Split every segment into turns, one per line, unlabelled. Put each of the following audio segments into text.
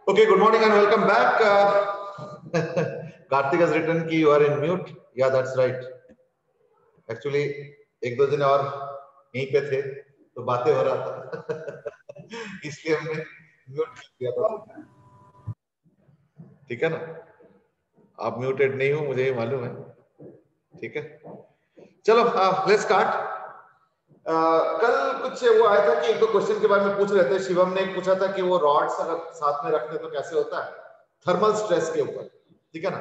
Okay, good morning and welcome back. Karthik has written कि you are in mute. Yeah, that's right. Actually, एक दो दिन और यहीं पे थे तो बातें हो रहा था इसलिए हमने म्यूट किया था। ठीक है ना? आप म्यूटेड नहीं हो, मुझे ये मालूम है। ठीक है, चलो लेट्स स्टार्ट। कल कुछ वो आया था कि एक दो क्वेश्चन के बारे में पूछ रहे थे। शिवम ने पूछा था कि वो रॉड्स अगर साथ में रखते तो कैसे होता है थर्मल स्ट्रेस के ऊपर, ठीक है ना।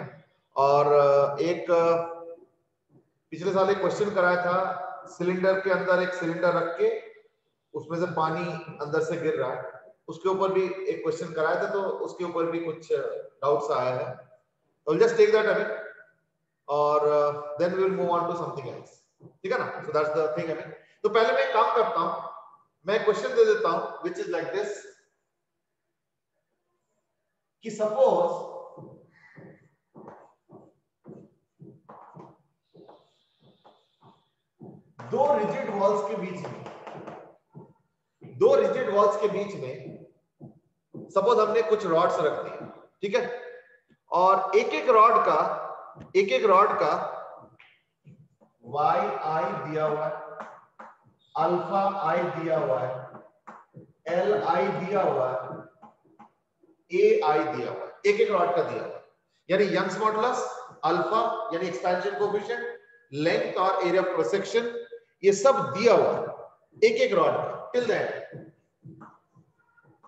और एक पिछले साल एक क्वेश्चन कराया था, सिलेंडर के अंदर एक सिलेंडर रख के उसमें से पानी अंदर से गिर रहा है, उसके ऊपर भी एक क्वेश्चन कराया था, तो उसके ऊपर भी कुछ डाउट्स आया है। तो जस्ट टेक दैट अवे और then we will move on to something else, ठीक है ना। So that's the thing. अभी तो पहले मैं काम करता हूं, मैं क्वेश्चन दे देता हूं व्हिच इज लाइक दिस कि सपोज दो रिजिड वॉल्स के बीच में सपोज हमने कुछ रॉड्स रख दिए, ठीक है, और एक एक रॉड का वाई आई दिया हुआ है, अल्फा आई दिया हुआ है, एल आई दिया हुआ है, ए आई दिया हुआ है, एक एक रॉड का दिया हुआ है। यानी यंग्स मॉडुलस, अल्फा यानी एक्सपेंशन कोएफिशिएंट, लेंथ और एरिया ऑफ क्रॉस सेक्शन, ये सब दिया हुआ है एक एक रॉड का टिल दैट।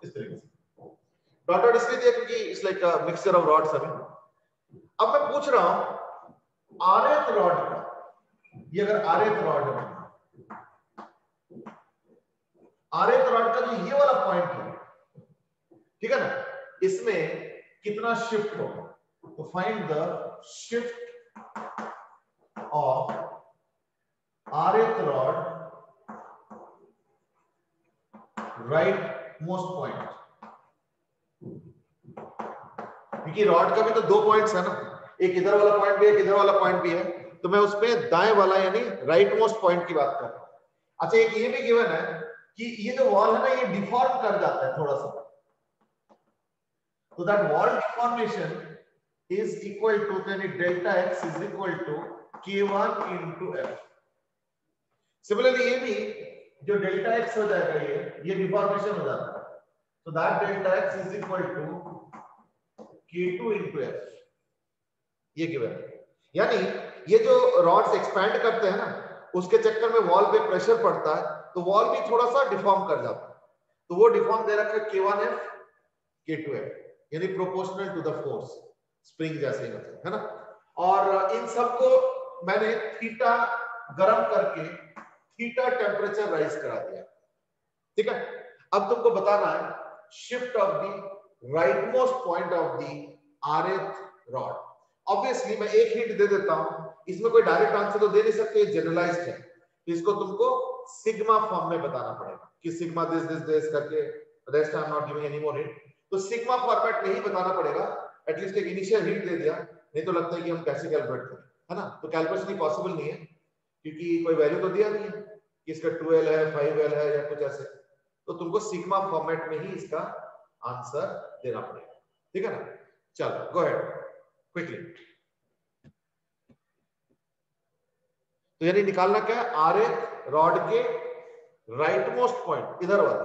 इस तरीके से डॉट डॉट इसलिए दिया क्योंकि it's like a mixture of rods. अब मैं पूछ रहा हूं आरएथ रॉड का, ये अगर आरएथ रॉड है, आरएथ रॉड का जो ये वाला पॉइंट है, ठीक है ना, इसमें कितना शिफ्ट होगा, तो find the shift of rth rod right most point. क्योंकि रॉड का भी तो दो पॉइंट्स है ना, एक इधर वाला पॉइंट भी है, एक इधर वाला पॉइंट भी है, तो मैं उसमें दाएं वाला यानी राइट मोस्ट पॉइंट की बात कर रहा हूं। अच्छा, एक ये भी गिवन है कि ये जो वॉल है ना, ये डिफॉर्म कर जाता है थोड़ा सा, तो that wall deformation is equal to यानी delta x is equal to k1 into f। Similarly ये भी जो डेल्टा एक्स हो जाएगा, ये डिफॉर्मेशन हो जाता है, तो that delta x is equal to k2 into f, ये गिवन है। यानी ये जो रॉड्स एक्सपैंड करते हैं ना, उसके चक्कर में वॉल पे प्रेशर पड़ता है, तो वॉल भी थोड़ा सा डिफॉर्म कर जाता है, तो वो डिफॉर्म दे रखा है k1f k2f, यानी proportional to the force, spring जैसे ही, मतलब है ना। और इन सबको मैंने थीटा गरम करके थीटा टेम्परेचर राइज करा दिया, ठीक है। अब तुमको बताना है shift of the right most point of the rth rod. Obviously मैं एक हिंट दे देता हूं, इसमें कोई डायरेक्ट आंसर तो दे नहीं सकते, जनरलाइज्ड है, तो इसको तुमको सिग्मा फॉर्म में बताना पड़ेगा कि सिग्मा दिस करके, rest I am not giving any more hint. तो सिग्मा फॉर्मेट में ही बताना पड़ेगा, एटलीस्ट एक इनिशियल हिंट दे दिया, नहीं तो लगता है कि हम कैसे कैलकुलेट करें, है ना। तो कैलकुलेशन पॉसिबल नहीं है क्योंकि कोई वैल्यू तो दिया नहीं है कि इसका 2l है 5l है या कुछ ऐसे, तो तुमको सिग्मा फॉर्मेट में ही इसका आंसर देना पड़ेगा, ठीक है ना। चलो गो अहेड क्विकली। तो यानी निकालना क्या है, आरएथ रॉड के राइट मोस्ट पॉइंट इधर वाला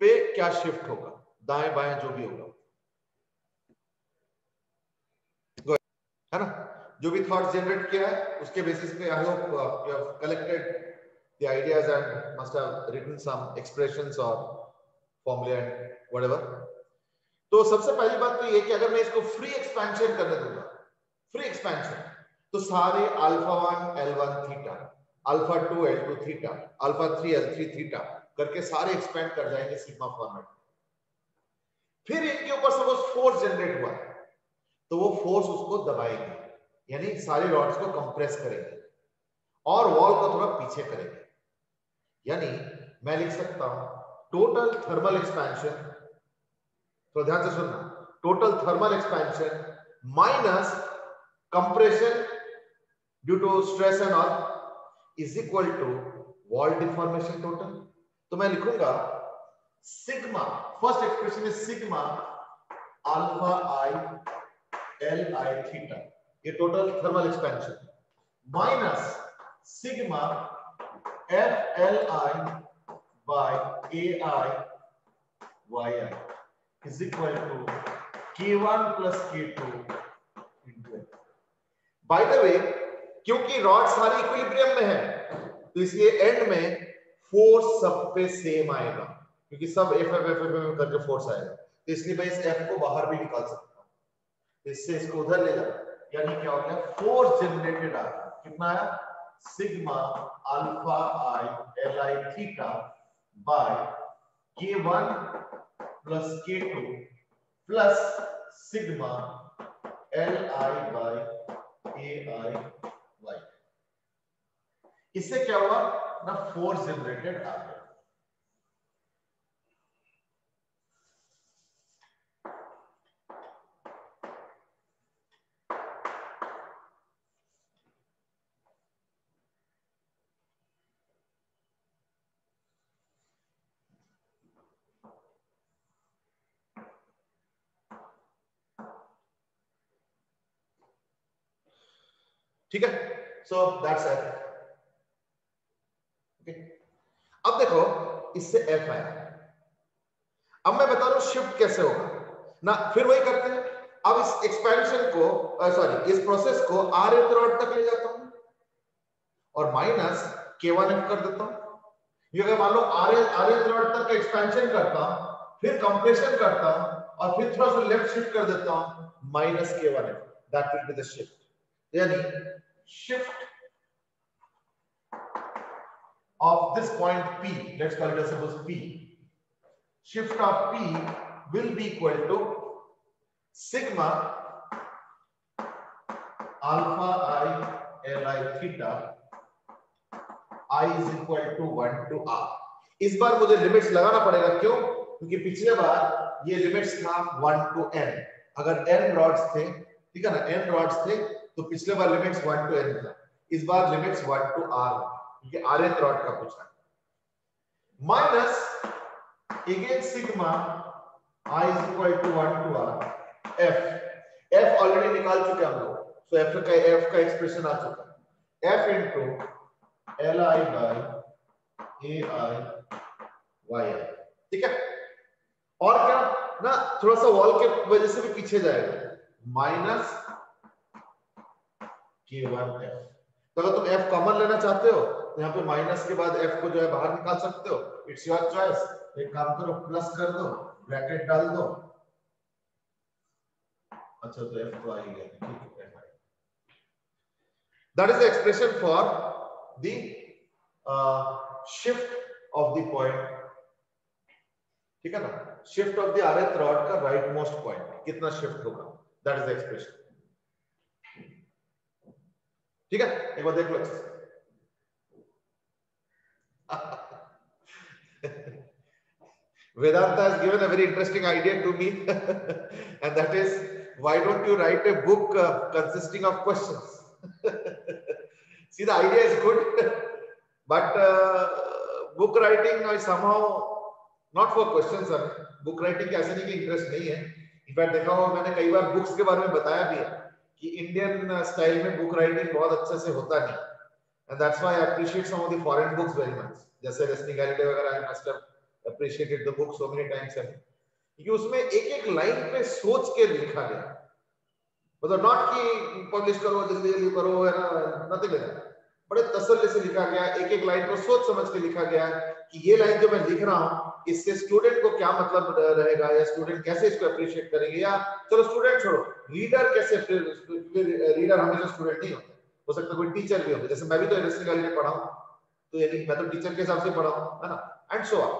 पे क्या शिफ्ट होगा, दाएं बाएं जो भी होगा, है ना। जो भी थॉट्स जनरेट किया है उसके बेसिस पे I hope you have collected the ideas and must have written some expressions और फॉर्मूले एंड व्हाटएवर। तो सबसे पहली बात तो ये कि अगर मैं इसको फ्री एक्सपेंशन करने दूंगा, फ्री एक्सपेंशन, तो सारे alpha 1 L1 theta, alpha 2 L2 theta, alpha 3 L3 theta करके सारे एक्सपेंड कर जाएंगे सिग्मा फॉर्मेट। फिर इनके ऊपर सपोज फोर्स जनरेट हुआ है, तो वो फोर्स उसको दबाएगी, यानी सारी रॉड्स को कंप्रेस करेंगे और वॉल को थोड़ा पीछे करेंगे। यानी मैं लिख सकता हूं टोटल थर्मल एक्सपेंशन, तो ध्यान से सुनना, total thermal expansion minus compression due to stress and all is equal to wall deformation total. तो मैं लिखूंगा sigma, first expression is sigma alpha I L I theta, ये total thermal expansion, minus sigma F L I by A I Y I is equal to K1 plus K2 into. By the way, क्योंकि rod सारी equilibrium में है तो इसलिए and में force सब पे सेम आएगा, क्योंकि सब एफ करके फोर्स आएगा, तो इसलिए मैं इस एफ को बाहर भी निकाल सकता हूं, इससे इसको उधर ले जाओ, यानी क्या हो गया, फोर्स जनरेटेड आ गया, कितना आया, sigma alpha I L I theta by K1 plus K2 plus sigma L I by A I Y. इससे क्या हुआ ना, फोर्स जनरेटेड आ गया। ठीक है, सो दैट्स इट। ओके, अब देखो इससे एफ आया, अब मैं बता रहा हूं शिफ्ट कैसे होगा ना, फिर वही करते हैं। अब इस एक्सपेंशन को सॉरी इस प्रोसेस को आर एथ रॉड तक ले जाता हूं और माइनस K1F कर देता हूं। ये अगर मान लो आर एथ रॉड तक एक्सपेंशन करता हूं, फिर कंप्रेशन करता हूं और फिर थोड़ा सा लेफ्ट शिफ्ट कर देता हूं, minus K1F, that will be the shift. यानी shift of this point P, let's call it as suppose P, shift of P will be equal to sigma alpha I L I theta I is equal to 1 to R। इस बार मुझे limits लगाना पड़ेगा, क्यों, क्योंकि पिछले बार ये limits था 1 to n, अगर n रॉड्स थे, ठीक है ना, n रॉड्स थे तो पिछले बार लिमिट्स 1 to n था, इस बार लिमिट्स 1 to R, क्योंकि rth रॉड का पूछा है, minus again sigma I is equal to 1 to R, f already निकाल चुके हम लोग, तो f का एक्सप्रेशन आ चुका है, f into Li by Ai Yi, ठीक है। और क्या ना, थोड़ा सा वॉल के वजह से भी पीछे जाएगा, माइनस K1F। तो अगर तुम F कॉमन लेना चाहते हो तो यहाँ पे माइनस के बाद F को जो है बाहर निकाल सकते हो, इट्स योर चॉइस। एक काम करो, प्लस कर दो, ब्रैकेट डाल दो, अच्छा तो F तो आ ही गया, ठीक है। That is the expression for the shift of the point, ठीक है ना, shift of the rth rod का राइट मोस्ट पॉइंट कितना शिफ्ट होगा, दैट इज द एक्सप्रेशन, ठीक है। एक बार देख लो Vedanta has given a very interesting idea to me and that is, why don't you write a book consisting of questions? See, the idea is good but book writing is somehow not for questions sir। book writing के ऐसे नहीं कि interest नहीं है, in fact देखा होगा मैंने कई बार बुक्स के बारे में बताया भी है कि इंडियन स्टाइल में बुक राइटिंग बहुत अच्छे से होता नहीं, and that's why I appreciate some of the foreign books very much, जैसे रेस्निंग गैलिले वगैरह, I must have appreciated the book so many times, क्योंकि उसमें एक एक लाइन पे सोच के लिखा गया, मतलब नॉट कि पब्लिश करो जल्दी जल्दी करो है ना, नथिंग लाइक दैट, बड़े तसल्ली से लिखा गया, एक एक लाइन को सोच समझ के लिखा गया कि ये लाइन जो मैं लिख रहा हूँ इससे स्टूडेंट को क्या मतलब रहेगा, या स्टूडेंट कैसे इसको अप्रिशिएट करेंगे, या चलो स्टूडेंट छोड़ो, रीडर कैसे, रीडर हमेशा स्टूडेंट नहीं होता, हो सकता कोई टीचर भी हो, जैसे मैं भी तो रेस्निंग गैलिले पढ़ा हूँ, तो यानी मैं तो टीचर के हिसाब से पढ़ा हूँ, है ना, एंड सो ऑन।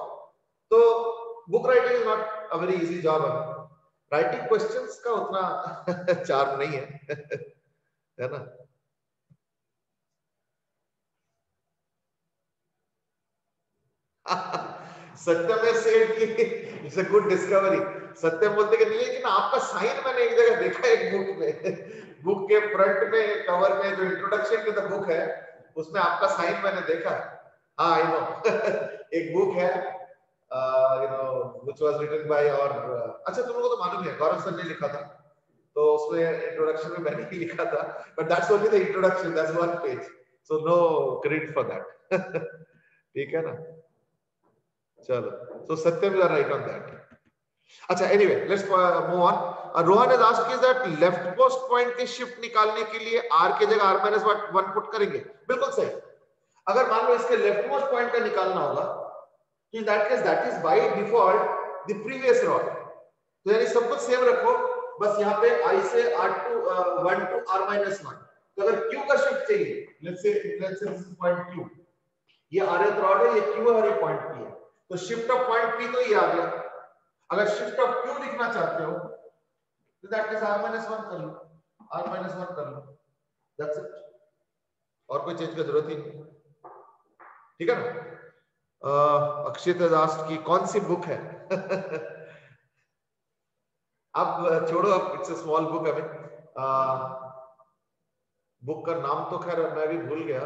तो book writing is not a very easy job, writing questions का उतना चार्म नहीं है है ना। सत्यम सेठ की इट्स अ गुड डिस्कवरी। सत्यम बोलते कि नहीं, लेकिन आपका साइन मैंने एक जगह देखा एक बुक में, बुक के फ्रंट में कवर में जो इंट्रोडक्शन टू द बुक है उसमें आपका साइन मैंने देखा। हाँ आई नो एक बुक है you know which was written by और अच्छा तुम लोगों को तो मालूम है गौरव सर ने लिखा था, तो उसमें इंट्रोडक्शन में मैंने ही लिखा था, but that's only the introduction, that's one page, so no credit for that. ठीक है ना, चलो, so Satyam you are right on that. अच्छा, anyway let's move on. Rohan has asked is that left post point के shift निकालने के लिए r के जगह r-1 पुट करेंगे, बिल्कुल सही. अगर मान लो इसके लेफ्ट मोस्ट पॉइंट का निकालना होगा, तो in that case that is by default the previous rod. तो यानी सब कुछ सेम रखो, बस यहाँ पे i से r1 to r-1. तो अगर q का शिफ्ट चाहिए, let's say this is point q, ये rth रॉड है, ये q है और ये पॉइंट p है, तो शिफ्ट ऑफ पॉइंट p तो ये आ गया. अगर शिफ्ट ऑफ q लिखना चाहते हो तो दैट इज r-1 कर लो, r-1 कर लो, दैट्स इट, और कोई चेंज की जरूरत ही नहीं. ठीक है ना. अक्षित दास की कौन सी बुक है? अब छोड़ो, अब इट्स अ स्मॉल बुक. अभी बुक का नाम तो खैर मैं भी भूल गया,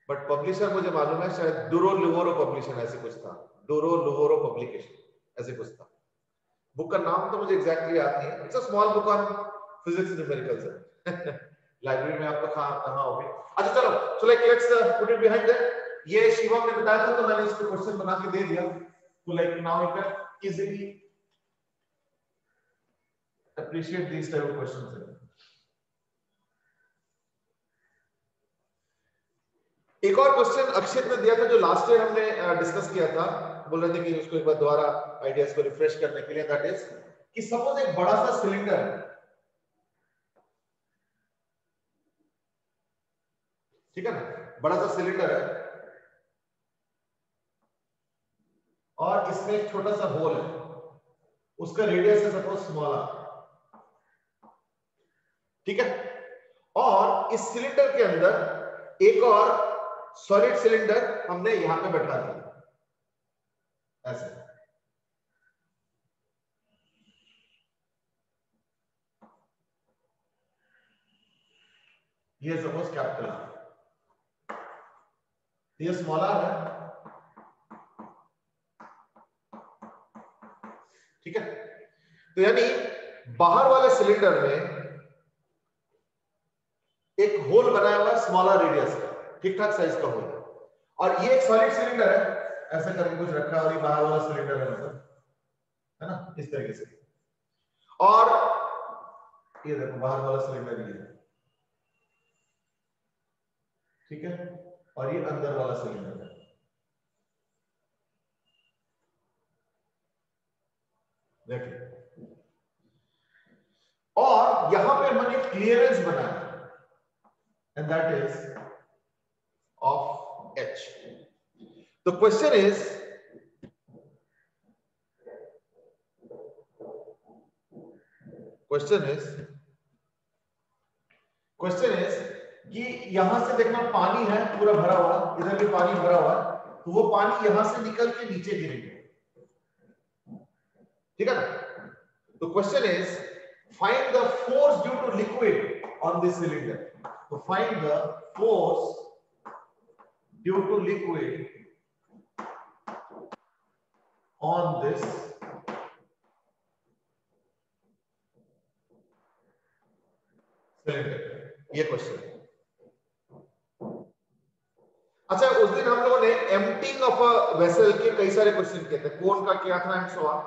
बट पब्लिशर मुझे मालूम है, शायद डूरो लुवोरो पब्लिशर ऐसे कुछ था, डूरो लुवोरो पब्लिकेशन ऐसे कुछ था. बुक का नाम तो मुझे एग्जैक्टली याद नहीं है. It's a small book on physics numericals. Library में आपको कहां होगी. अच्छा चलो, so like let's put it behind that. ये शिवम ने बताया था, तो मैंने इसको क्वेश्चन बना के दे दिया. तो like now you can easily appreciate this type of questions. एक और क्वेश्चन अक्षित ने दिया था जो लास्ट ईयर हमने डिस्कस किया था, बोल रहे थे कि उसको एक बार दोबारा आइडियाज को रिफ्रेश करने के लिए. दैट इज कि सपोज एक बड़ा सा सिलेंडर है, ठीक है ना, बड़ा सा सिलेंडर है और इसमें एक छोटा सा होल है, उसका रेडियस है सपोज स्मॉल r, ठीक है. और इस सिलेंडर के अंदर एक और सॉलिड सिलेंडर हमने यहां पे बैठा दिया ऐसे. ये सपोज कैपिटल R, ये स्मॉल r है, ठीक है. तो यानी बाहर वाले सिलेंडर में एक होल बनाया हुआ है स्मॉलर रेडियस का, ठीक ठाक साइज का होल, और ये एक सॉलिड सिलेंडर है, ऐसे करके कुछ रखा है, और ये बाहर वाला सिलेंडर है, मतलब है ना इस तरीके से. और ये देखो बाहर वाला सिलेंडर ये है, ठीक है, और ये अंदर वाला सिलेंडर है. देखिए, और यहां पे हमने क्लियरेंस बनाया, and that is of H. The question is कि यहां से देखना पानी है पूरा भरा हुआ, इधर भी पानी भरा हुआ, तो वो पानी यहां से निकल के नीचे गिरेगा, ठीक है ना. तो question is find the force due to liquid on this cylinder. तो find the force due to liquid on this cylinder. ये क्वेश्चन. अच्छा, उस दिन हम लोगों ने एम्प्टिंग ऑफ अ वेसल के कई सारे क्वेश्चन किए थे, कौन का किया था एंड सो ऑन.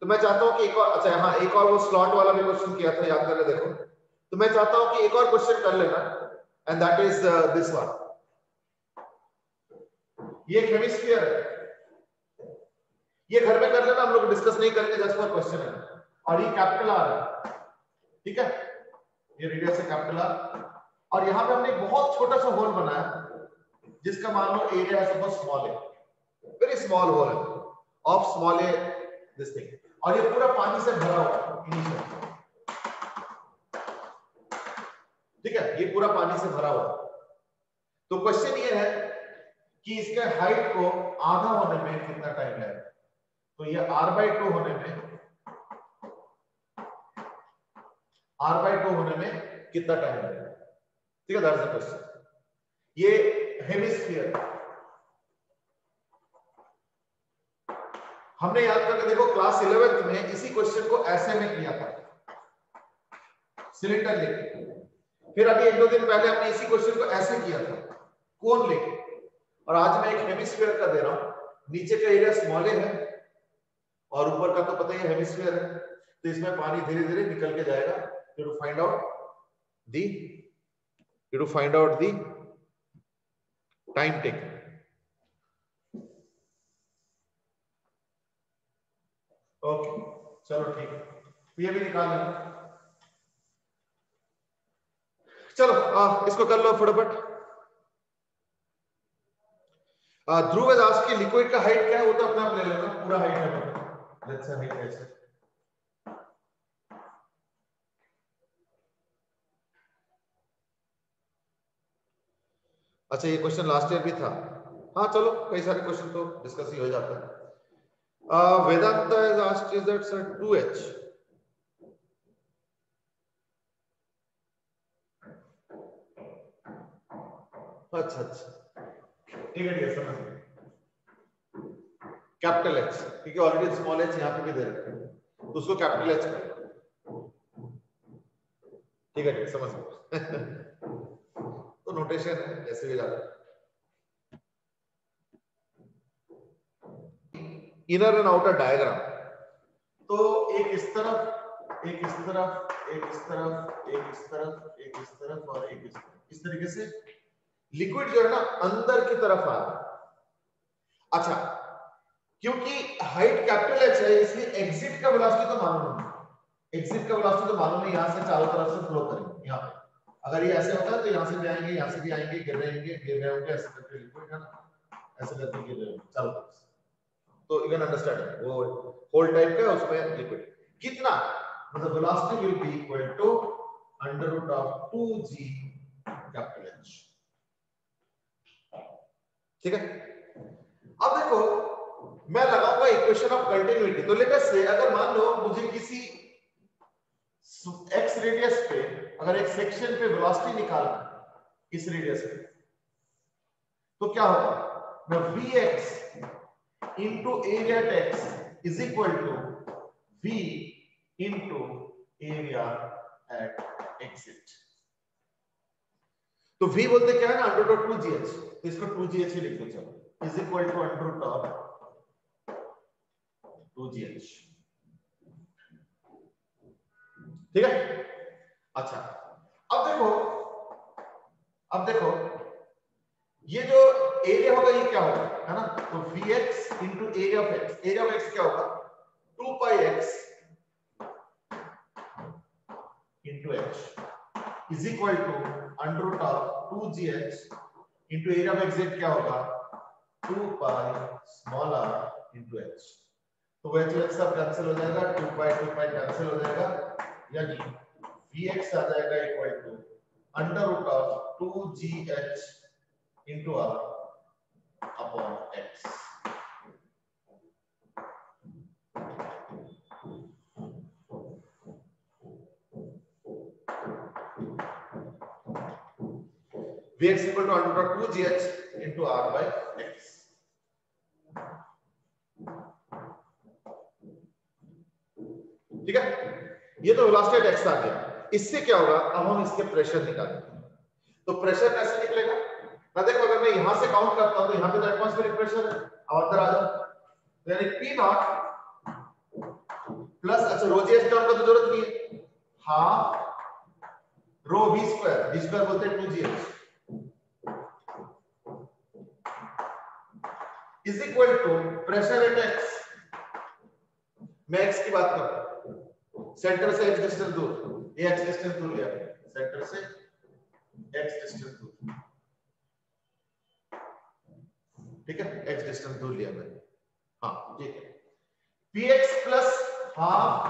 तो मैं चाहता हूं कि एक और, अच्छा हाँ, एक और वो स्लॉट वाला भी क्वेश्चन किया था, याद करके देखो. तो मैं चाहता हूं कि एक और क्वेश्चन कर लेना, and that is this one. ये हेमिस्फीयर है, ये घर में कर लेना, हम लोग डिस्कस नहीं करेंगे, जस्ट फॉर क्वेश्चन है. और ये कैपिटल आर है, ठीक है, ये रेडियस है कैपिटल आर, और यहां पे हमने एक बहुत छोटा सा होल बनाया जिसका मान लो एरिया है सपोज स्मॉल है, वेरी स्मॉल होल है of small A this thing, और ये पूरा पानी से भरा हुआ है, ठीक है, ये पूरा पानी से भरा हुआ. तो क्वेश्चन ये है कि इसके हाइट को आधा होने में कितना टाइम लगेगा. तो ये r/2 होने में, r/2 होने में कितना टाइम लगेगा, ठीक है, दैट्स द क्वेश्चन. ये हेमिस्फीयर, हमने याद करके देखो क्लास 11th में इसी क्वेश्चन को ऐसे में किया था, सिलेंडर लेके। फिर अभी 1-2 दिन पहले हमने इसी क्वेश्चन को ऐसे किया था, कोन लेके। और आज मैं एक हेमिस्फीयर का दे रहा हूं, नीचे का एरिया स्मॉल है और ऊपर का तो पता ही है हेमिस्फीयर है, तो इसमें पानी धीरे धीरे निकल के जाएगा। To find out the time taken. Okay चलो ठीक है, ये भी निकाल लेना। चलो इसको कर लो फटाफट। ध्रुव दास की लिक्विड का हाइट क्या है वो तो अपने आप ले लेना, पूरा हाइट है। लेट्स से हाइट कैसे। अच्छा ये क्वेश्चन लास्ट ईयर भी था। हाँ चलो कई सारे क्वेश्चन तो डिस्कस ही हो जाता है। वेदांत has asked is that sir 2h। अच्छा ठीक है समझ गए। कैपिटल एच, क्योंकि ऑलरेडी स्मॉल एच यहाँ पे भी दे रखे हैं तो उसको कैपिटल एच करो। ठीक है समझ गए। तो नोटेशन है जैसे भी ज्यादा। इनर एंड आउटर डायग्राम, तो एक इस तरफ, एक इस तरफ, एक इस तरफ, एक इस तरफ, एक इस तरफ और एक इस तरीके से लिक्विड जो है ना अंदर की तरफ आ रहा है। अच्छा क्योंकि हाइट कैपिटल एच है इसलिए एग्जिट का वेलोसिटी तो मालूम नहीं, एग्जिट का वेलोसिटी तो मालूम नहीं, यहां से चारों तरफ से फ्लो करेंगे। यहाँ पे अगर ये ऐसे होता है तो यहां से भी आएंगे, यहां से भी आएंगे, गिर रहे होंगे ऐसे करके लिक्विड है ना, ऐसे करके गिर रहे होंगे चारों तरफ से। तो यू कैन अंडरस्टैंड वो होल टाइप का उसमें लिक्विड कितना, मतलब velocity will be equal to under root of 2g capital H. ठीक है, अब देखो मैं लगाऊंगा इक्वेशन ऑफ कंटिन्यूटी। तो लेट अस से अगर मान लो मुझे किसी x रेडियस पे अगर एक सेक्शन पे वेलोसिटी निकालना इस रेडियस पे, तो क्या होगा, मैं vx into area at x is equal to v into area at exit। तो v बोलते क्या है ना, अंडर रूट 2gh, तो इसको 2gh ही लिख दो चलो, is equal to under root of 2gh। ठीक है। अच्छा अब देखो ये जो एरिया होगा ये क्या होगा, है ना, तो vx into area of x, area of x क्या होगा 2 pi x into h is equal to under root of 2gh into area of exit क्या होगा 2 pi small r into h। तो वह जो सब कैंसिल हो जाएगा, 2 pi कैंसिल हो जाएगा, यानी vx आ जाएगा equal to under root of 2gh into r upon x। vx equal to under root of 2gh into r by x। ठीक है, ये तो वेलोसिटी x आ गया। इससे क्या होगा, अब हम इसके प्रेशर निकालेंगे। तो प्रेशर कैसे निकलेगा ना, देखो अगर मैं यहां से काउंट करता हूं तो यहां पे तो एटमॉस्फेरिक प्रेशर है, अब अंदर आ जाओ यानी P नॉट प्लस, अच्छा रो जी एस टर्म का तो जरूरत नहीं है, हाफ रो v स्क्वायर बोलते हैं 2gh is equal to pressure at x। मैं x की बात कर रहा हूं, सेंटर से x डिस्टेंस दूर, ये x डिस्टेंस दूर लिया, सेंटर से x डिस्टेंस दूर, ठीक है, x डिस्टेंस दूर लिया मैंने, हाँ ठीक है, px plus half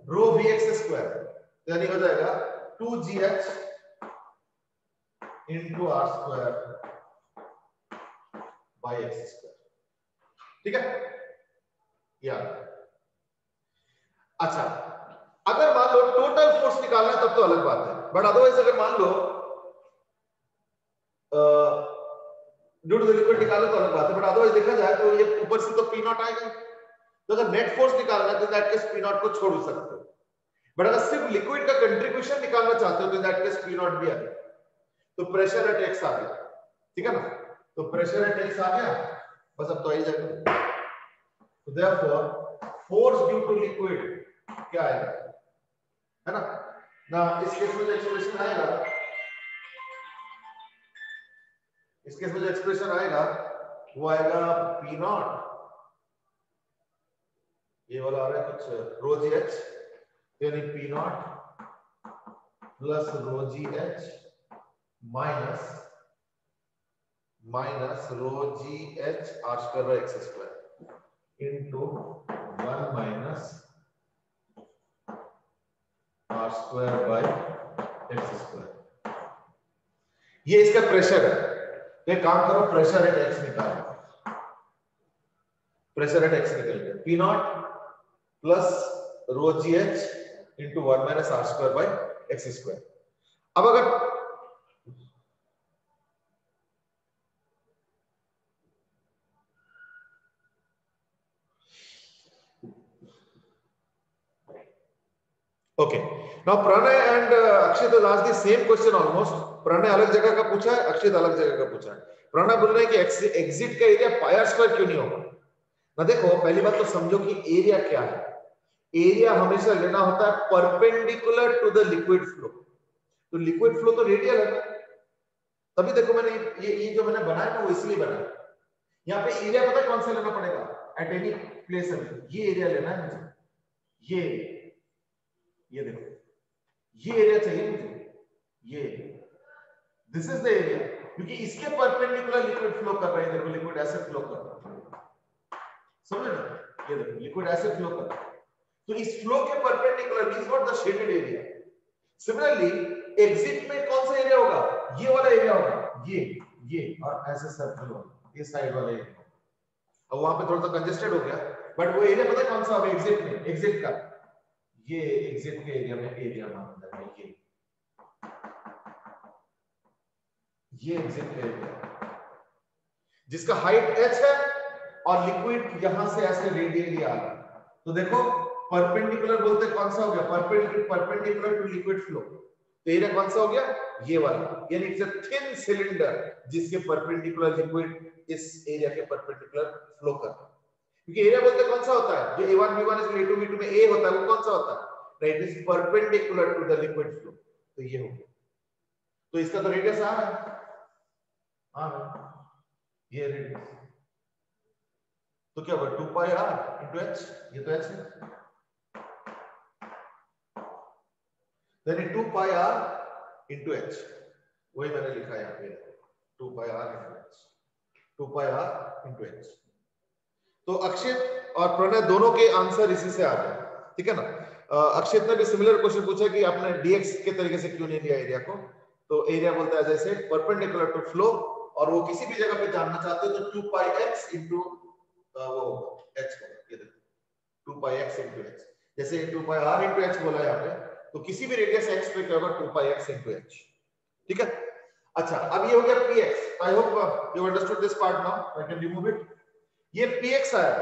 rho vx square, यानी हो जाएगा 2gh into r square by x square. ठीक है, यार अच्छा अगर मान लो टोटल फोर्स निकालना है तब तो अलग बात है, बट अदरवाइज अगर मान लो ड्यू टू द लिक्विड निकालो तो अलग बात है, बट अदरवाइज देखा जाए तो ये ऊपर से तो पी नॉट आएगा। तो अगर नेट फोर्स निकालना है तो दैट केस पी नॉट को छोड़ सकते हो, बट अगर सिर्फ लिक्विड का कंट्रीब्यूशन निकालना चाहते हो तो दैट केस पी नॉट भी आएगा। तो प्रेशर एट एक्स आ गया, ठीक है ना, तो प्रेशर एट एक्स आ गया, बस अब तो आई जाएगा। तो therefore force due to liquid क्या आएगा, है ना ना, इस केस में जो एक्सप्रेशन आएगा, इस केस में जो एक्सप्रेशन आएगा वो आएगा पी नॉट, ये वाला आ रहा है कुछ रो जी एच, यानी P naught plus rho G H minus rho G H R square by X square into 1 minus R square by X square. ये इसका प्रेशर है, तो एक काम करो, प्रेशर एट एक्स निकालो, प्रेशर एट एक्स निकल गया, P naught plus rho G H into 1 minus R square by X square. अब अगर okay, now Pranay and Akshit has asked the same question almost. Pranay अलग जगह का पूछा है, अक्षित अलग जगह का पूछा है। प्रणय बोल रहे हैं कि एग्जिट का एरिया पाई आर स्क्वायर क्यों नहीं होगा। ना देखो, पहली बात तो समझो कि एरिया क्या है। एरिया हमेशा लेना होता है perpendicular to the liquid flow. तो लिक्विड फ्लो तो रेडियल है, तभी देखो मैंने ये जो मैंने बनाया ना वो इसलिए बनाया। यहाँ पे एरिया पता है कौन सा लेना पड़ेगा, एट एनी प्लेस में ये एरिया लेना है मुझे, ये देखो ये एरिया चाहिए मुझे, ये दिस इज द एरिया, क्योंकि इसके परपेंडिकुलर लिक्विड फ्लो कर रहा है। देखो लिक्विड ऐसे फ्लो कर रहा है, समझ ना, ये देखो लिक्विड ऐसे फ्लो कर रहा है, तो इस फ्लो के perpendicular is not the shaded area. Similarly exit में कौन सा एरिया होगा, ये वाला एरिया होगा, ये और ऐसे सर्कल होगा, ये साइड वाला एरिया। अब वहां पे थोड़ा सा कंजेस्टेड हो गया, बट वो एरिया पता है कौन सा होगा एग्जिट में, एग्जिट का ये एग्जिट के एरिया में एरिया मानता है, ये एग्जिट का एरिया जिसका हाइट h है और लिक्विड यहां से ऐसे रेडियली आ रहा है। तो देखो परपेंडिकुलर बोलते कौन सा हो गया, परपेंडिकुलर टू लिक्विड फ्लो। तो एरिया कौन सा हो गया, ये वाला, यानी इट्स अ थिन सिलेंडर जिसके परपेंडिकुलर लिक्विड इस एरिया के परपेंडिकुलर फ्लो कर रहा है। क्योंकि एरिया बोलते कौन सा होता है, जो a1 b1 is a2 b2 में a होता है, वो कौन सा होता है, right, is perpendicular to the liquid flow. तो ये हो गया, तो इसका तो रेडियस आ रहा है, ये रेडियस, तो क्या होगा 2 पाई r into h, ये तो h है, यानी 2 पाई r into h, वही मैंने लिखा है यहाँ पे 2 पाई r into h, 2 पाई r into h। तो अक्षित और प्रणय दोनों के आंसर इसी से आ गए, ठीक है ना। अक्षित ने भी सिमिलर क्वेश्चन पूछा कि आपने dx के तरीके से क्यों नहीं लिया एरिया को। तो एरिया बोलता है जैसे परपेंडिकुलर टू फ्लो, और वो किसी भी जगह पे जानना चाहते हो तो 2 पाई x into वो h होगा, ये देखो 2 पाई x into h, जैसे 2 पाई r into h बोला यहाँ पे, तो किसी भी रेडियस x पे क्या होगा 2 पाई x into h, ठीक है। अच्छा, अब ये हो गया px। I hope you understood this part now, I can remove it. ये px आया,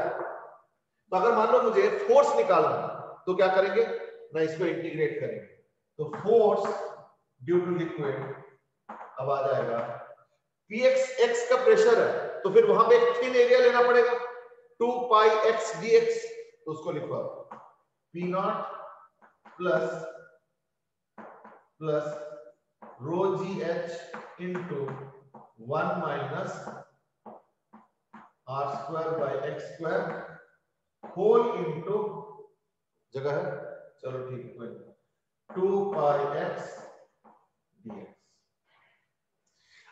तो अगर मान लो मुझे फोर्स निकालना तो क्या करेंगे ना, इसको इंटीग्रेट करेंगे, तो फोर्स ड्यू टू लिक्विड अब आ जाएगा px, x का प्रेशर है, तो फिर वहां पे एक थिन एरिया लेना पड़ेगा 2 पाई x dx, तो उसको लिखो p naught plus rho G H into 1 minus R square by X square whole into, जगह है, चलो ठीक है, 2 पाई x dx।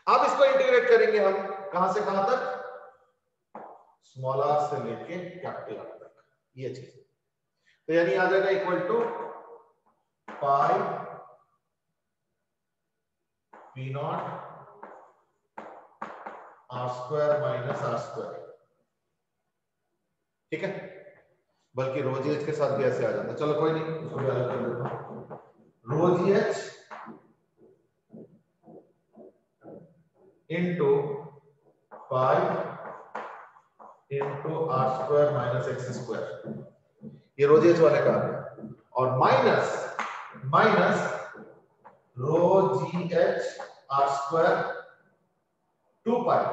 अब इसको इंटीग्रेट करेंगे हम कहां से कहां तक, स्मॉल r से लेके कैपिटल R तक, ये चीज। तो यानी आ जाएगा equal to pi p naught R square minus R square, ठीक है। बल्कि रो जी एच के साथ भी ऐसे आ जाता, चलो कोई नहीं, उसको भी अलग कर देता हूं, rho G H into pi into R square minus X square, ये रो जी एच वाले का और minus rho G H R square 2 pi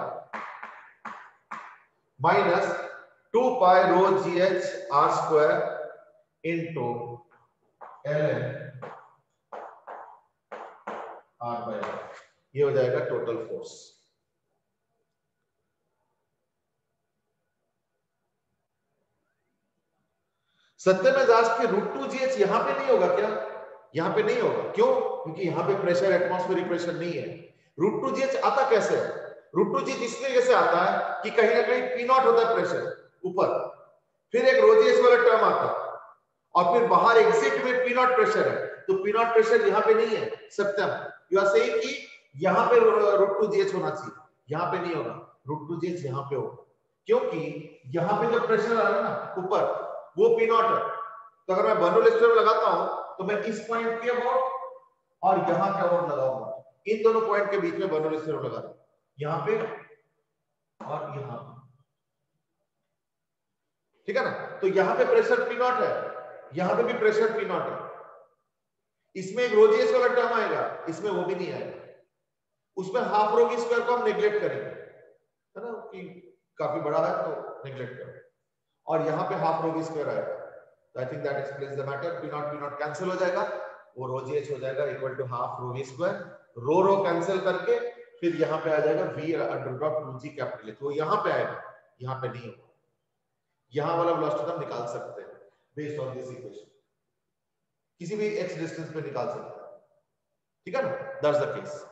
minus 2 pi rho G H R square into L N R by R, ये हो जाएगा total force. सत्यमेव के √2gh यहां पे नहीं होगा क्या? यहां पे नहीं होगा, क्यों? क्योंकि यहां पे प्रेशर एटमॉस्फेरिक प्रेशर नहीं है। √2gh आता कैसे है? √2gh इसलिए कैसे आता है कि कहीं ना कहीं पी नॉट होता है प्रेशर ऊपर, फिर एक ρgh वाला टर्म आता है और फिर बाहर एग्जिट में पी नॉट प्रेशर है, तो पी नॉट प्रेशर यहां पे नहीं है। सत्यम, यू आर सेइंग कि यहां पे √2gh होना चाहिए, यहां पे नहीं होगा, √2gh यहां पे होगा, क्योंकि यहां पे जो प्रेशर आ रहा है ना ऊपर, वो पी नॉट है। तो अगर मैं बर्नौली स्क्वायर लगाता हूं तो मैं इस पॉइंट के अबाउट और यहां के अबाउट लगाऊंगा, इन दोनों पॉइंट के बीच में बर्नौली स्क्वायर लगा रहा हूं, यहां पे और यहां पे, ठीक है ना? तो यहां पे प्रेशर पी नॉट है, यहां पे भी प्रेशर पी नॉट है। इसमें एक ρgh वाला टर्म आएगा, इसमें वो भी नहीं आएगा, उसमें हाफ रो की स्क्वायर को हम नेग्लेक्ट करेंगे, है ना, कि काफी बड़ा है तो नेग्लेक्ट करें, और यहां पे हाफ रो की स्क्वायर आएगा। तो I think that explains the matter. P naught cancel हो जाएगा, वो ρgh हो जाएगा equal to half rho V square, rho cancel करके फिर यहां पे आ जाएगा v under root of 2g capital H, वो यहां पे आएगा, यहां पे नहीं होगा। यहां वाला वेलोसिटी हम निकाल सकते हैं बेस्ड ऑन दिस इक्वेशन, किसी भी x डिस्टेंस पे निकाल सकते हैं, ठीक है ना? That's the case.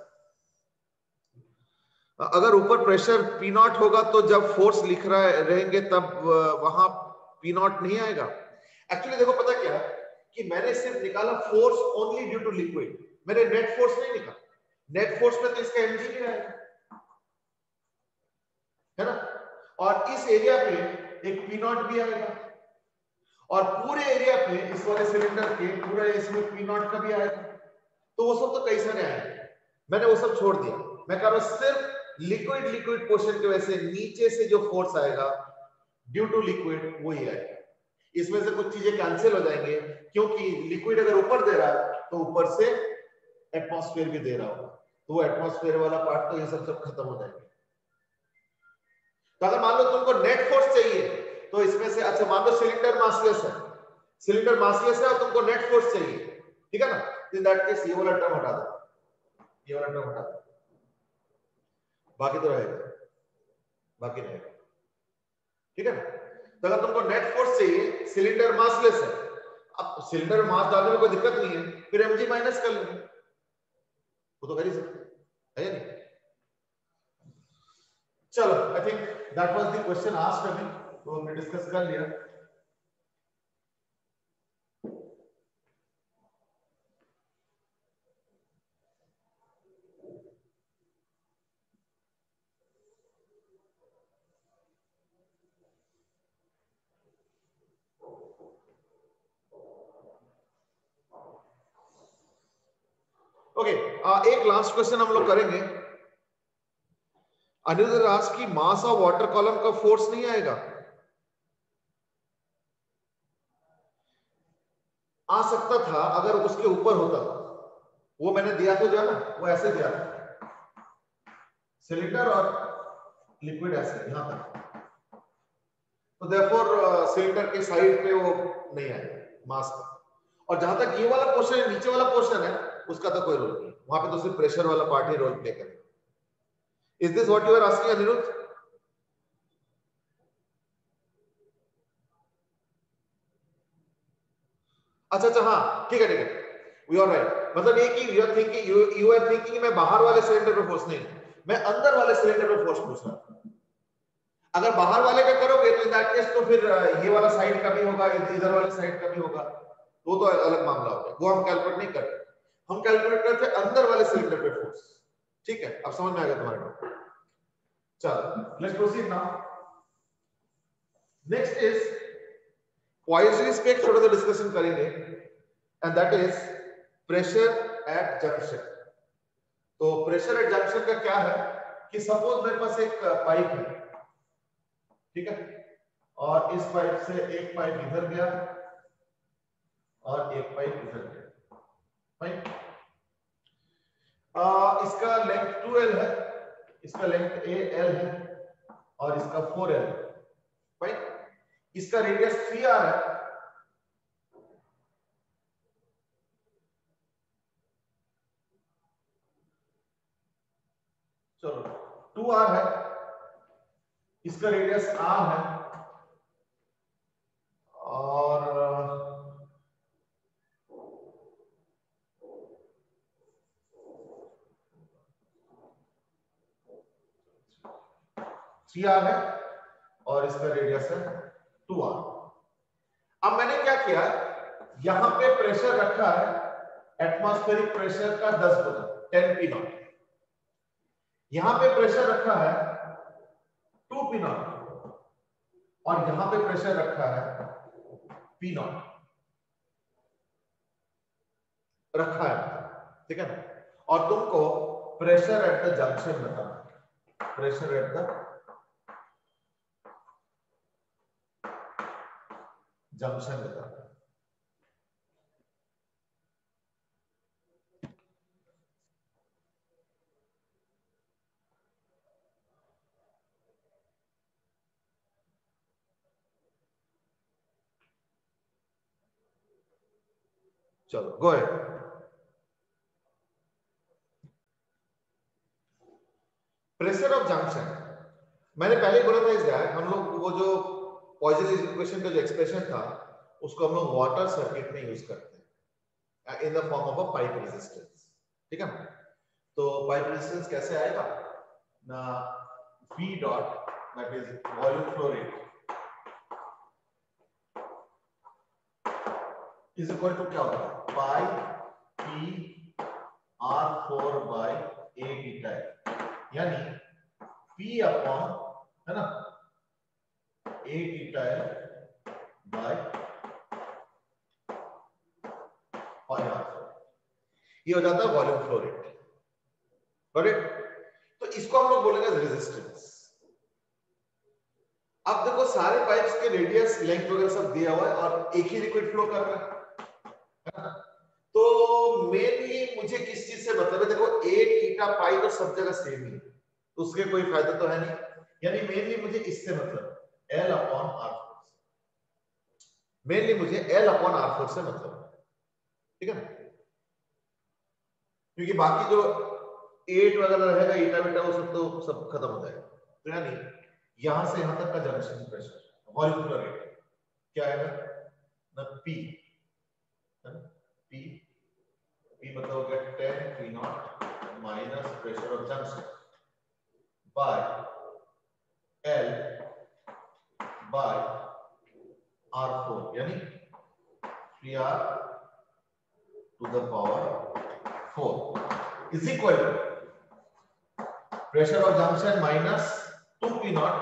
अगर ऊपर प्रेशर पी नॉट होगा तो जब फोर्स लिख रहा रहेंगे तब वहां पी नॉट नहीं आएगा। एक्चुअली देखो पता क्या कि मैंने सिर्फ निकाला force only due to liquid, मैंने नेट फोर्स नहीं निकाला। नेट फोर्स में तो इसका mg भी आएगा, है ना, और इस एरिया पे एक पी नॉट भी आएगा, और पूरे एरिया पे इस वाले सिलेंडर के पूरे इसमें पी नॉट का भी आएगा। तो वो सब तो कई सारे आएंगे, मैंने वो सब छोड़ दिया। मैं कह रहा हूं सिर्फ लिक्विड पोर्शन की वजह से नीचे से जो फोर्स आएगा ड्यू टू लिक्विड वो ही आएगा। इसमें से कुछ चीजें कैंसिल हो जाएंगे, क्योंकि लिक्विड अगर ऊपर दे रहा है तो ऊपर से एटमॉस्फेयर भी दे रहा होगा, तो वो एटमॉस्फेयर वाला पार्ट तो ये सब खत्म हो जाएंगे। तो अगर मान लो तुमको नेट फोर्स चाहिए तो इसमें से, अच्छा मान लो सिलेंडर मासलेस है और तुमको नेट फोर्स चाहिए, ठीक है ना, इन दैट केस ये वाला टर्म हटा दो, ये वाला टर्म हटा दो, बाकी तो रहेगा, बाकी रहेगा, ठीक है ना? तो अगर तुमको नेट फोर्स चाहिए, सिलेंडर मासलेस है, अब सिलेंडर मास डालने में कोई दिक्कत नहीं है, फिर mg माइनस कर लेंगे, वो तो कर ही सकते है नहीं। चलो, I think that was the question asked अभी, तो हमने डिस्कस कर लिया। ओके, एक लास्ट क्वेश्चन हम लोग करेंगे। अनिरुद्ध राज की मास ऑफ वाटर कॉलम का फोर्स नहीं आएगा, आ सकता था अगर उसके ऊपर होता, वो मैंने दिया तो जो है ना, वो ऐसे दिया था, सिलेंडर और लिक्विड ऐसे यहां तक, तो देयरफॉर सिलेंडर के साइड पे वो नहीं आएगा मास का। और जहां तक ये वाला पोर्शन है, नीचे वाला पोर्शन है, उसका तो कोई रोल नहीं, वहां पे तो सिर्फ प्रेशर वाला पार्ट ही रोल प्ले करेगा। Is this what you are asking Anirudh? अच्छा, हाँ, ठीक है, यू आर राइट। मतलब ये कि यू आर थिंकिंग मैं बाहर वाले सिलेंडर पे फोर्स नहीं, मैं अंदर वाले सिलेंडर पे फोर्स पूछ रहा हूं। अगर बाहर वाले पे करोगे तो इन दैट केस तो फिर ये वाला साइड का भी होगा, इधर वाले साइड का भी होगा, वो तो अलग मामला हो गया, वो हम कैलकुलेट नहीं करते, हम कैलकुलेट करते अंदर वाले सिलेंडर पे फोर्स। ठीक है, अब समझ में आ गया तुम्हारे को? चलो, let's proceed now. Next is poisonous पे थोड़ा सा डिस्कशन करेंगे, and that is pressure at junction. तो प्रेशर एट जंक्शन का क्या है कि सपोज मेरे पास एक पाइप है, ठीक है, और इस पाइप से एक पाइप इधर गया और एक पाइप इधर गया, फाइन। इसका लेंथ 2L है, इसका लेंथ AL है और इसका 4L, फाइन। इसका रेडियस 3R है, चलो 2R है, इसका रेडियस R है और 3R है और इसका रेडियस है 2R। अब मैंने क्या किया, यहां पे प्रेशर रखा है एटमॉस्फेरिक प्रेशर का 10 गुना 10 P नॉट, यहां पे प्रेशर रखा है 2 P नॉट और यहां पे प्रेशर रखा है P नॉट रखा है, ठीक है ना। और तुमको प्रेशर एट द जंक्शन बताना, प्रेशर एट द जंक्शन बताना। चलो go ahead. Pressure of junction, मैंने पहले ही बोला था इस गाय, हम लोग वो जो पॉइजनस इक्वेशन का जो एक्सप्रेशन था उसको हम लोग वाटर सर्किट में यूज करते हैं in the form of a pipe resistance, ठीक है ना। तो पाइप रेजिस्टेंस कैसे आएगा ना, V dot that is volume flow rate is equal to क्या होता है, pi P R4 by A beta, यानी P अपॉन, है ना, A beta by pi R4, ये हो जाता है वॉल्यूम फ्लो रेट, करेक्ट। तो इसको हम लोग बोलेंगे रेजिस्टेंस। अब देखो सारे पाइप्स के रेडियस लेंथ वगैरह सब दिया हुआ है और एक ही लिक्विड फ्लो कर रहा है, तो मेनली मुझे किस चीज से मतलब है, देखो A थीटा पाई तो सब जगह सेम ही है, तो उसके कोई फायदा तो है नहीं, यानी मेनली मुझे इससे मतलब L अपॉन R4, मेनली मुझे L अपॉन R4 से मतलब, ठीक है ना, क्योंकि बाकी जो 8 वगैरह रहेगा ईटा बीटा वो सब तो सब खत्म हो जाएगा। तो यानी यहां से यहां तक का junction pressure volume flow rate क्या आएगा ना, P, P मतलब हो गया 10 P naught minus pressure of junction by L by R4, यानी 3R to the power 4 is equal to pressure of junction minus 2 P naught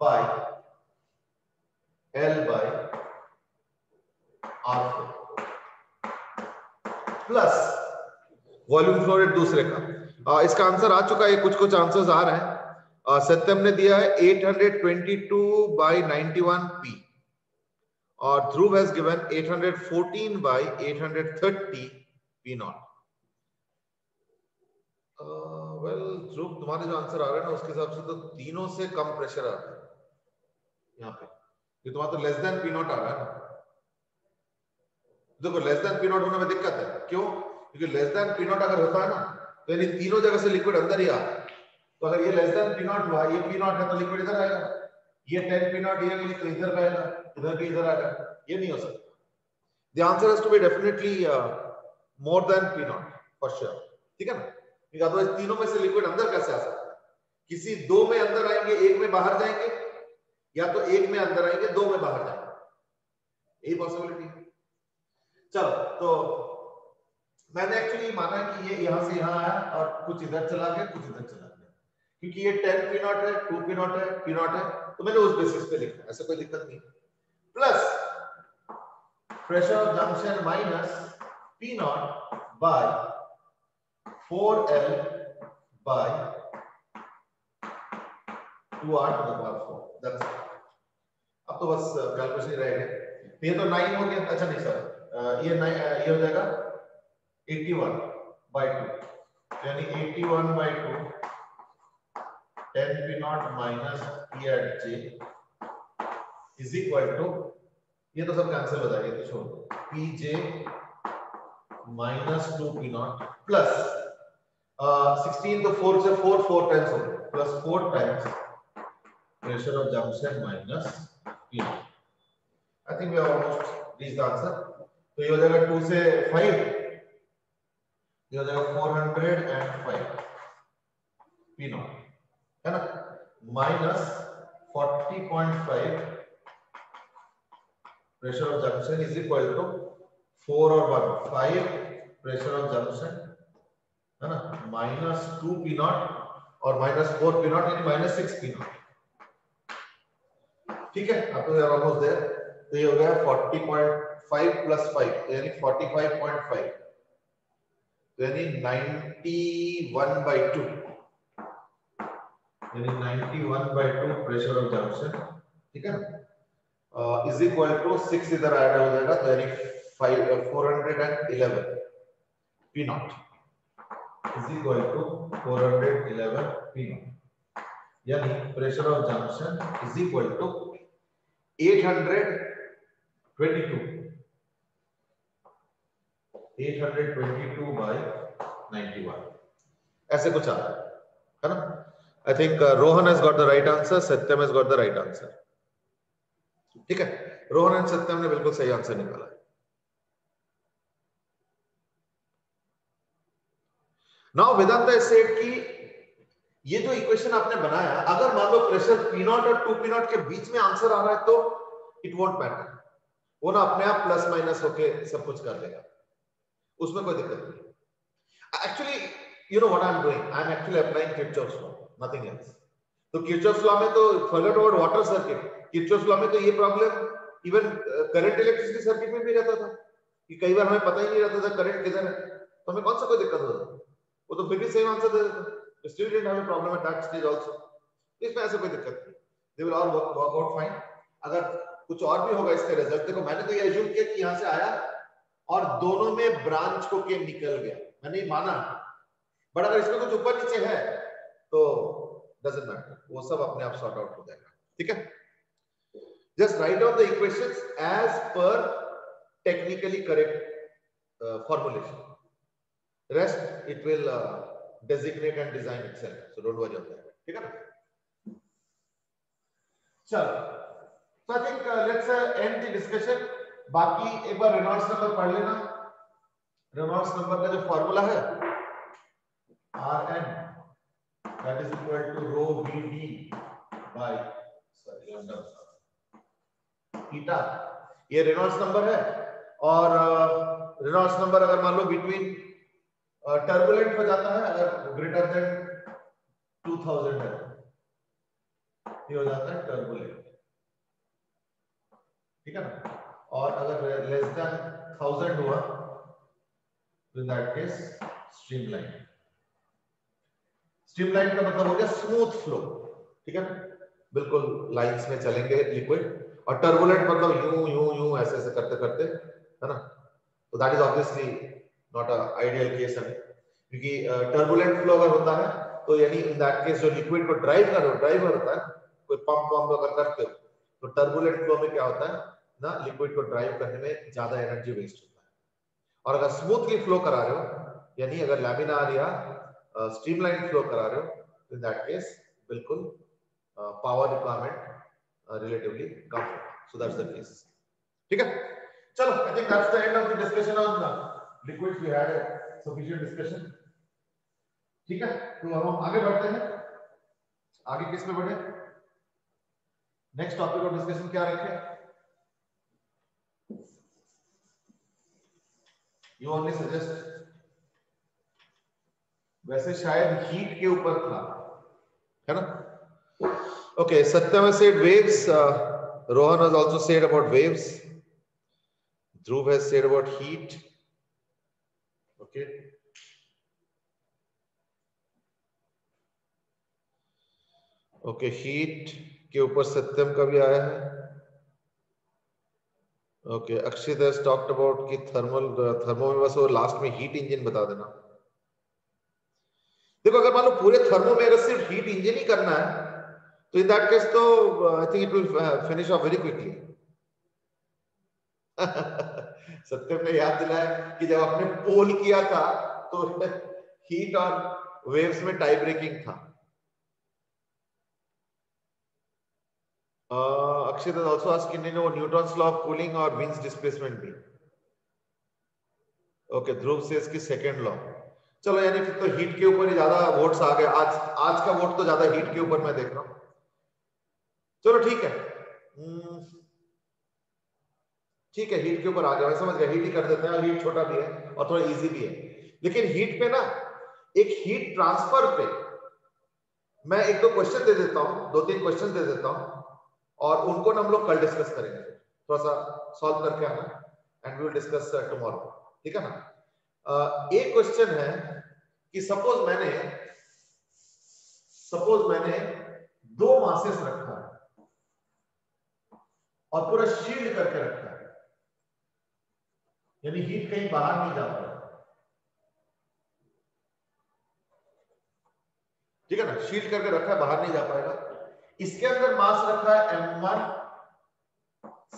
by L by R4 plus volume flow rate दूसरे का। इसका answer आ चुका है, कुछ कुछ answers आ रहे हैं। सत्यम ने दिया है 822 by 91 P और Dhruv has given 814 by 830 P naught. Well Dhruv, तुम्हारे जो आंसर आ रहे हैं ना उसके हिसाब से तो तीनों से कम प्रेशर आ रहा है यहाँ पे, ये तुम्हारा तो लेस देन P नॉट आ रहा है ना। देखो लेस देन P नॉट होने में दिक्कत है, क्यों? क्योंकि लेस देन P नॉट अगर होता है ना तो यानी तीनों जगह से लिक्विड अंदर ही आ रहा है, तो अगर ये लेस देन P नॉट हुआ, ये P नॉट है तो लिक्विड इधर आएगा, ये 10 P नॉट ये तो इधर आएगा, इधर भी इधर आएगा, ये नहीं हो सकता। The answer has to be definitely more than P not for sure, ठीक है ना, क्योंकि अदरवाइज तीनों में से लिक्विड अंदर कैसे आ सकता है? किसी दो में अंदर आएंगे, एक में बाहर जाएंगे, या तो एक में अंदर आएंगे, दो में बाहर जाएंगे, यही पॉसिबिलिटी है। चलो, तो मैंने एक्चुअली माना कि ये यहां से यहां आया और कुछ इधर चला गया, कुछ इधर चला गया, क्योंकि ये 10 P नॉट है, 2 P नॉट है, P नॉट है, तो मैंने उस बेसिस पे लिखा, ऐसा कोई दिक्कत नहीं। Plus pressure of junction minus P naught by 4L by 2r to the power 4. That's it. अब तो बस कैलकुलेशन ही रहेगा। ये तो 9 हो गया। अच्छा नहीं सर, ये 9 ये हो जाएगा 81/2, यानी 81/2 10 p naught minus p at j is equal to, ये तो सब कैंसिल हो जाएगा, तो छोड़ दो, pj minus 2 p naught plus 16 तो 4 से 4 times हो गया, plus 4 times pressure of junction minus p naught. I think we have almost reached the answer. तो ये हो जाएगा 2 से 5, ये हो जाएगा 405 p naught, है ना, minus 40.5 pressure of junction is equal to 4 और 1 5 pressure of junction, है ना, minus 2 p naught और minus 4 p naught, यानी minus 6 p naught. ठीक है, अब तो यार ऑलमोस्ट देयर. तो ये हो गया 40.5 plus 5, यानी 45.5, यानी 91/2, यानी 91/2 प्रेशर ऑफ जंक्शन, ठीक है, इज इक्वल टू 6 इधर ऐड हो जाएगा, तो यानी 411 p naught is equal to 411 p naught, यानी pressure of junction is equal to 822/91, ऐसे कुछ आ रहा है ना. I think Rohan has got the right answer, Satyam has got the right answer. ठीक है, रोहन एंड सत्यम ने बिल्कुल सही आंसर निकाला. नाउ वेदांत has said कि ये जो इक्वेशन आपने बनाया, अगर मान लो प्रेशर P0 और 2P0 के बीच में आंसर आ रहा है तो इट वोंट मैटर, वो ना अपने आप प्लस माइनस होके सब कुछ कर देगा, उसमें कोई दिक्कत नहीं. Actually you know what I am doing, I am actually applying Kirchhoff's law, nothing else. तो किरचॉफ्स लॉ में तो forget about water circuit, Kirchhoff's law में तो ये problem even current electricity circuit में भी रहता था कि कई बार हमें पता ही नहीं रहता था करंट किधर है, तो हमें कौन सा कोई दिक्कत होता, वो तो फिर भी सेम आंसर दे देता. Still didn't have a problem at that stage also. इसमें ऐसे कोई दिक्कत नहीं, they will all work out fine. अगर कुछ और भी होगा इसका रिजल्ट, देखो मैंने तो ये अज्यूम किया कि यहाँ से आया और दोनों में ब्रांच को के निकल गया, मैंने ये माना, बट अगर इसमें कुछ ऊपर नीचे है तो doesn't matter, वो सब अपने आप सॉर्ट आउट हो जाएगा. ठीक है, just write down the equations as per technically correct formulation. Rest it will designate and design itself, so don't worry about that. ठीक है ना, चलो. So I think let's end the discussion. बाकी एक बार रेनॉल्ड्स नंबर पढ़ लेना. Reynolds number का जो फॉर्मूला है Rn that is equal to rho Vd by lambda theta. ये रेनॉल्ड्स नंबर है, और रेनॉल्ड्स नंबर अगर मान लो बिटवीन टर्बुलेंट हो जाता है, अगर ग्रेटर देन 2000 है ये हो जाता है टर्बुलेंट. ठीक है ना, और अगर लेस देन 1000 हुआ तो in that case streamline. Streamline का मतलब हो गया स्मूथ फ्लो. ठीक है, बिल्कुल लाइंस में चलेंगे लिक्विड, और टर्बुलेंट मतलब यूं यूं यूं ऐसे ऐसे करते करते, है ना. तो that is obviously not a ideal case है, क्योंकि टर्बुलेंट फ्लो अगर होता है तो यानी इन दैट केस जो लिक्विड को ड्राइव कर रहा है, ड्राइवर होता है, कोई पंप अगर करते हो तो टर्बुलेंट फ्लो में क्या होता है ना, लिक्विड को ड्राइव करने में ज्यादा एनर्जी वेस्ट होता है. और अगर स्मूथली फ्लो करा रहे हो, यानी अगर लैमिनार या स्ट्रीमलाइन फ्लो करा रहे हो, इन दैट केस बिल्कुल पावर रिक्वायरमेंट रिलेटिवली कम है. So that's the case. ठीक है, चलो, I think that's the end of the discussion on liquids. We had sufficient discussion. ठीक है, तो अब हम आगे बढ़ते हैं. आगे किस पे बढ़े, नेक्स्ट टॉपिक ऑफ डिस्कशन क्या रखें? You only suggest. वैसे शायद हीट के ऊपर था, है ना. Okay, Satyam has said waves, Rohan has also said about waves, Dhruv has said about heat. Okay, okay, heat के ऊपर सत्यम का भी आया है। Okay, Akshit has talked about कि थर्मो में बस वो लास्ट में हीट इंजन बता देना। देखो अगर मान लो पूरे थर्मो में अगर सिर्फ हीट इंजन ही करना है तो इन दैट केस तो I think it will finish off very quickly. Satyam ने याद दिलाया कि जब आपने पोल किया था तो हीट और वेव्स में टाई ब्रेकिंग था। अक्षित has also asked कि न्यूटन्स लॉ ऑफ कूलिंग और मींस डिस्प्लेसमेंट भी। ओके, ध्रुव सेज की सेकंड लॉ। चलो यानी फिर तो हीट के ऊपर ही ज्यादा वोट्स आ गए। आज का वोट तो ज्यादा हीट के ऊपर मैं देख रहा हूं। चलो ठीक है, ठीक है, हीट के ऊपर आ गया, मैं समझ गया, हीट ही कर देते हैं। हीट छोटा भी है और थोड़ा इजी भी है, लेकिन हीट पे ना एक हीट ट्रांसफर पे मैं एक दो क्वेश्चन दे देता हूं, दो तीन क्वेश्चन दे देता हूं और उनको ना हम लोग कल डिस्कस करेंगे। थोड़ा सा सॉल्व करके आना and we will discuss tomorrow, ठीक है ना। एक क्वेश्चन है कि सपोज मैंने दो मासेस रखा है और पूरा शील्ड करके रखा है, यानी हीट कहीं बाहर नहीं जा पाएगा, ठीक है ना। शील्ड करके रखा है, बाहर नहीं जा पाएगा। इसके अंदर मास रखा है m1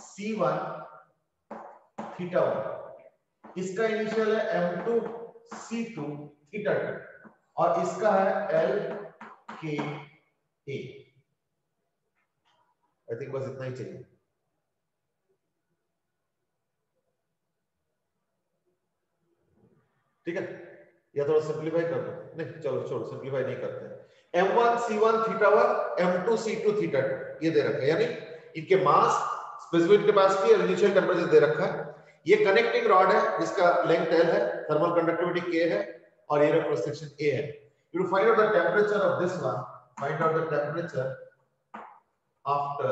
c1 थीटा 1, इसका इनिशियल है m2 c2 थीटा 2 और इसका है l k a। I think बस इतना ही चाहिए। ठीक है, या थोड़ा सिंप्लीफाई कर दो। नहीं चलो छोड़ो, सिंप्लीफाई नहीं करते। m1 c1 theta 1 m2 c2 theta 2 ये दे रखा है, यानी इनके मास, स्पेसिफिक कैपेसिटी और इनिशियल टेंपरेचर दे रखा है। ये कनेक्टिंग रॉड है जिसका लेंथ l है, थर्मल कंडक्टिविटी k है और ये क्रॉस सेक्शन a है। You will find out the temperature of this one, find out the temperature after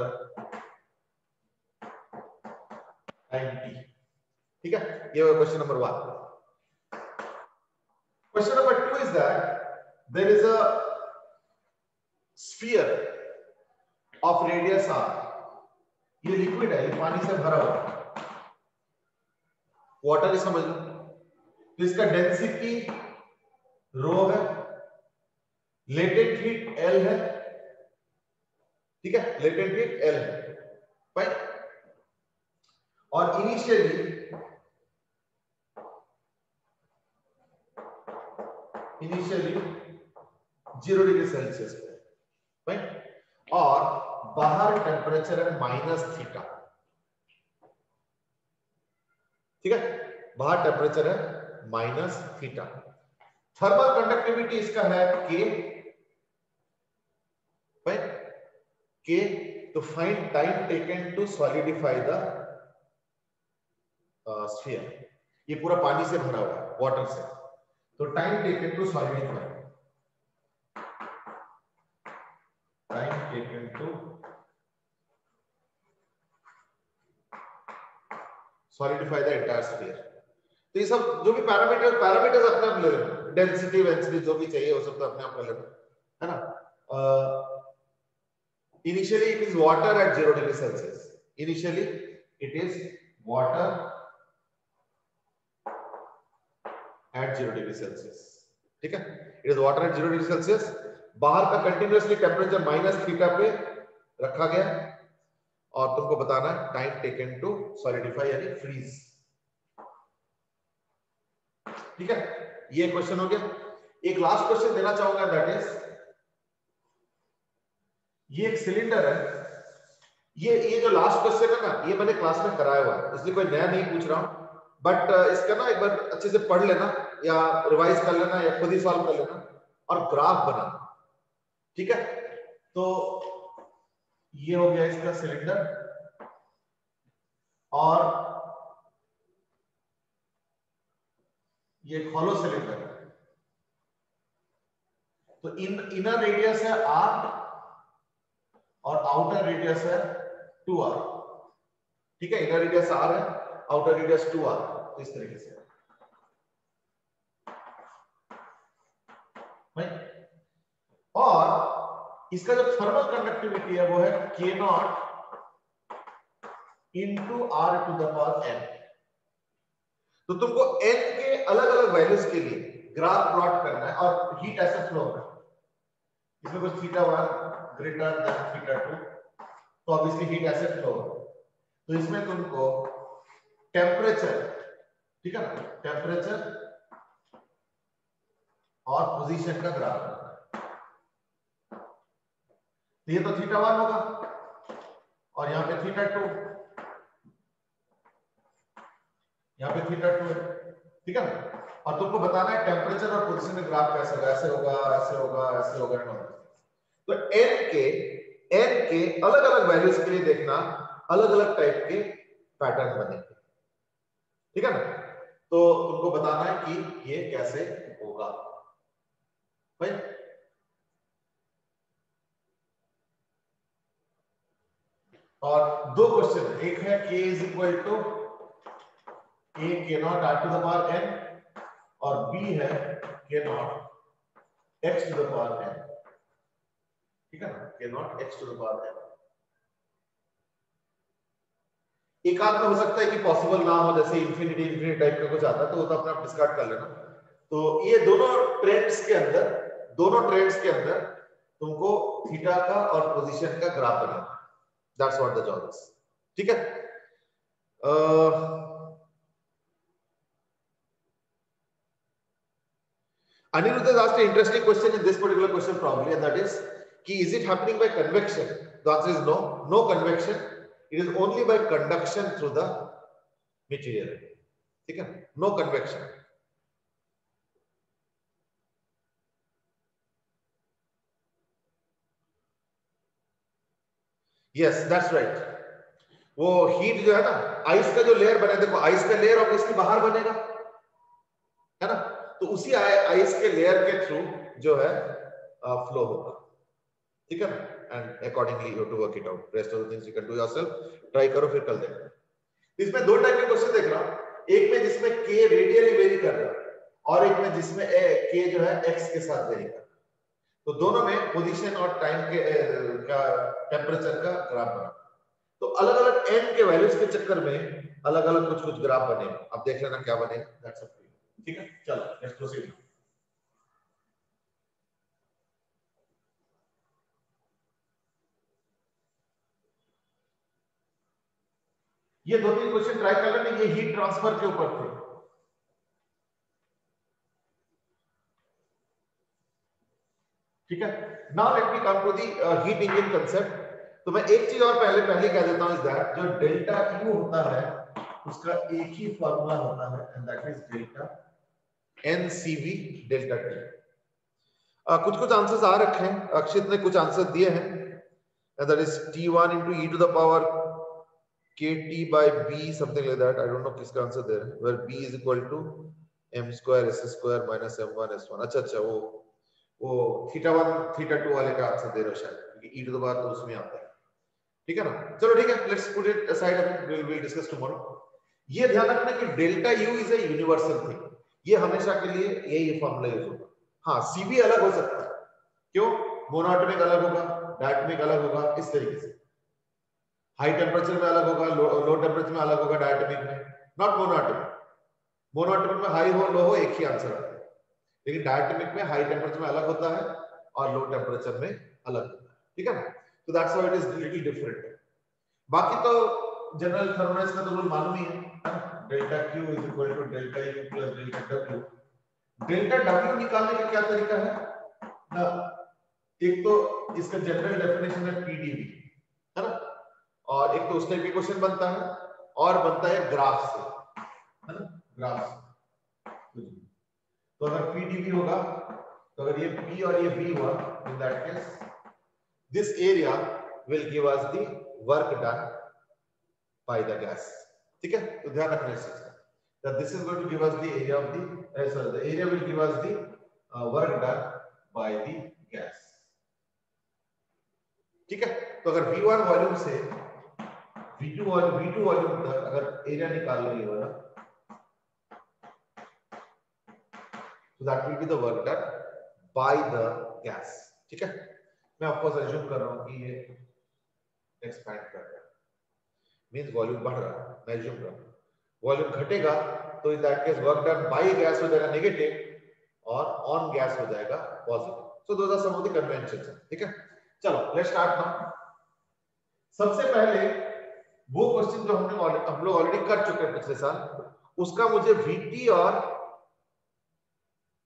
time t। ठीक है, ये question number 1। Question number 2 is that there is a sphere of radius r, ये liquid है, ये पानी से भरा हुआ है, वाटर ही समझ लो। तो इसका डेंसिटी रो है, लेटेंट हीट L है, ठीक है, लेटेंट हीट L है, फाइन। और इनिशियली 0 डिग्री सेल्सियस पे, फाइन। और बाहर टेंपरेचर है -थीटा, ठीक है, बाहर टेंपरेचर है -थीटा। थर्मल कंडक्टिविटी इसका है K, फाइन, K। तो find time taken to solidify the sphere. ये पूरा पानी से भरा हुआ है, वाटर से, तो time taken to solidify, time taken to solidify the entire sphere. तो ये सब जो भी पैरामीटर्स अपने आप ले लेना, डेंसिटी वेंसिटी जो भी चाहिए वो सब तो अपने आप ले लेना, है ना। Initially it is water at 0 degree Celsius, initially it is water at 0 degree Celsius, ठीक है, it is water at 0 degree Celsius. बाहर का कंटिन्यूअसली टेंपरेचर -थीटा पे रखा गया और तुमको बताना है टाइम टेकन टू सॉलिडिफाई यानी फ्रीज, ठीक है। ये क्वेश्चन हो गया। एक लास्ट क्वेश्चन देना चाहूंगा, दैट इज ये एक सिलेंडर है। ये जो लास्ट क्वेश्चन है ना, ये मैंने क्लास में कराया हुआ है, इसलिए कोई नया नहीं पूछ रहा हूं, बट इसका ना एक बार अच्छे से पढ़ लेना या रिवाइज कर लेना या खुद ही सॉल्व कर लेना और ग्राफ बनाना, ठीक है। तो ये हो गया इसका सिलेंडर और ये हॉलो सिलेंडर है। तो इनर रेडियस है r और आउटर रेडियस है 2r, ठीक है। इनर रेडियस r है, आउटर रेडियस 2r, इस तरीके से, और इसका जो थर्मल कंडक्टिविटी है वो है K not into R to the power n। तो तुमको n के अलग अलग वैल्यूज के लिए ग्राफ प्लॉट करना है और हीट ऐसे फ्लो होगा, इसमें कुछ θ1 ग्रेटर देन θ2, तो ऑब्वियसली हीट ऐसे फ्लो होगा। तो इसमें तुमको टेम्परेचर, ठीक है ना, टेम्परेचर और पोजीशन का ग्राफ करना है। तो ये तो θ1 होगा और यहाँ पे θ2, यहाँ पे θ2 है, ठीक है ना। और तुमको बताना है टेम्परेचर और पोजीशन का ग्राफ कैसे होगा, ऐसे होगा, ऐसे होगा, ऐसे होगा। तो n के अलग अलग वैल्यूज के लिए देखना अलग अलग टाइप के पैटर्न बनेंगे, ठीक है ना। तो तुमको बताना है कि ये कैसे होगा भाई। और दो क्वेश्चन, एक है k is equal to a k not r to the power n और b है k not x to the power n, ठीक है ना, k not x to the power n। एक आध में हो सकता है कि पॉसिबल ना हो, जैसे इंफिनिटी टाइप का कुछ आता है तो वो तो अपने आप डिस्कार्ड कर लेना। तो ये दोनों ट्रेंड्स के अंदर तुमको थीटा का और पोजीशन का ग्राफ बनाना है। That's what the job is, ठीक है। Anirudh has asked an interesting question in this particular question probably, and that is is it happening by convection? The answer is no, no convection. It is only by conduction through the material, ठीक है, no convection. Yes, that's right. वो heat जो है ना, ice का जो layer बने, देखो आइस का लेयर ऑब्वियसली बाहर बनेगा, है ना, तो उसी आइस के लेयर के थ्रू जो है फ्लो होगा, ठीक है ना। And accordingly you have to work it out, rest of the things you can do yourself, try करो, फिर कल देखना। इसमें दो टाइप के क्वेश्चन देख रहा हूं, एक में जिसमें k रेडियली वेरी कर रहा है और एक में जिसमें k जो है x के साथ वेरी कर रहा है। तो दोनों में पोजीशन और टाइम के का टेम्परेचर का ग्राफ बना, तो अलग अलग n के वैल्यूज के चक्कर में अलग अलग कुछ कुछ ग्राफ बने। अब देख लेना क्या बने, दैट्स अप टू यू, ठीक है। चलो लेट्स प्रोसीड। ये दो तीन क्वेश्चन ट्राई कर लेना, ये हीट ट्रांसफर के ऊपर थे, ठीक है। Now let me come to the heat engine concept. तो मैं एक चीज और पहले कह देता हूं, इस दैट जो डेल्टा क्यू होता है उसका एक ही फॉर्मूला होता है, and that is delta NCV delta T. कुछ कुछ आंसर्स आ रखे हैं, अक्षित ने कुछ आंसर दिए हैं, and that is T1 into e to the power KT by B, something like that. I don't know किसका आंसर दे रहे हैं, where B is equal to m square s square minus m1 s1। अच्छा वो θ1 θ2 वाले का answer दे रहे हो शायद, क्योंकि e to the power तो उसमें आता है, ठीक है ना। चलो ठीक है, लेट्स पुट इट असाइड, अभी विल डिस्कस टुमारो। ये ध्यान रखना कि delta U is a universal thing, ये हमेशा के लिए यही फॉर्मूला यूज होगा। हाँ, सीबी अलग हो सकता है, क्यों, मोनोटॉमिक अलग होगा, डायटोमिक अलग होगा, इस तरीके से हाई टेम्परेचर में अलग होगा, लो टेम्परेचर में अलग होगा, डायटोमिक में, नॉट मोनोटॉमिक। मोनोटॉमिक में हाई हो लो हो एक ही आंसर आता है, लेकिन डायटोमिक में हाई टेम्परेचर में अलग होता है और लो टेम्परेचर में अलग होता है, ठीक है ना। तो that's how it is little different. बाकी तो जनरल थर्मोडायनेमिक्स का तो रूल मालूम ही है, delta Q is equal to delta U plus delta W. Delta W निकालने का क्या तरीका है ना, एक तो इसका जनरल डेफिनेशन है पीडीवी, है ना, और एक तो उस टाइप के क्वेश्चन बनता है और बनता है ग्राफ से, है ना, ग्राफ से। तो अगर पीडीवी होगा तो अगर ये P और ये V हुआ, इन that case this area will give us the work done by the gas, ठीक है। तो ध्यान रखना इस चीज का, that this is going to give us the area of the sorry, the area will give us the work done by the gas, ठीक है। तो अगर V1 वॉल्यूम से V2 वॉल्यूम तक अगर एरिया निकाल रही हो ना, so that will be the work done by the gas, ठीक है। मैं ऑफकोर्स एज्यूम कर रहा हूं कि ये एक्सपैंड कर रहा है, मींस वॉल्यूम बढ़ रहा है, मैं एज्यूम कर रहा हूं। वॉल्यूम घटेगा तो in that case work done by gas हो जाएगा नेगेटिव और ऑन गैस हो जाएगा positive. So those are some of the conventions, ठीक है। चलो लेट्स स्टार्ट नाउ। सबसे पहले वो क्वेश्चन जो हम लोग ऑलरेडी कर चुके हैं पिछले साल, उसका मुझे VT और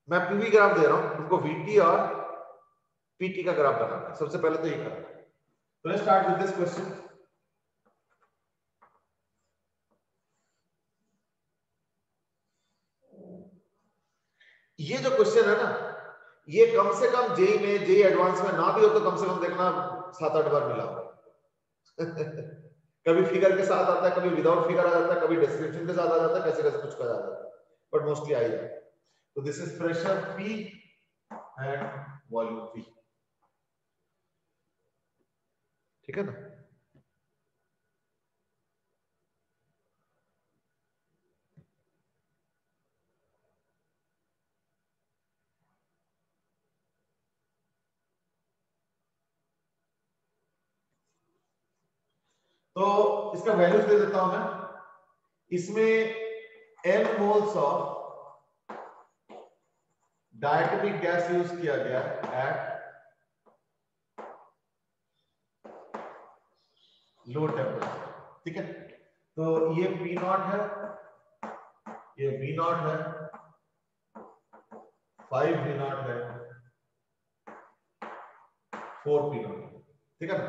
मैं PV ग्राफ दे रहा हूं, उनको VT और PT का ग्राफ बनाना है। सबसे पहले तो ये करना है। तो let's start with this question. ये जो क्वेश्चन है ना, ये कम से कम जेई में, जेई एडवांस में ना भी हो तो कम से कम देखना 7-8 बार मिला हो। कभी फिगर के साथ आता है, कभी विदाउट फिगर आ जाता है, कभी डिस्क्रिप्शन के साथ आ जाता है, कैसे कैसे कुछ कर जाता है, बट मोस्टली आ ही जाता है। तो this is pressure P and volume V, ठीक है ना। तो इसका वैल्यूज दे देता हूं मैं। इसमें n moles of diatomic gas use किया गया एट लो टेम्परेचर, ठीक है। तो ये P0 है, ये V0 है, 5 V0 है, 4 P0, ठीक है ना।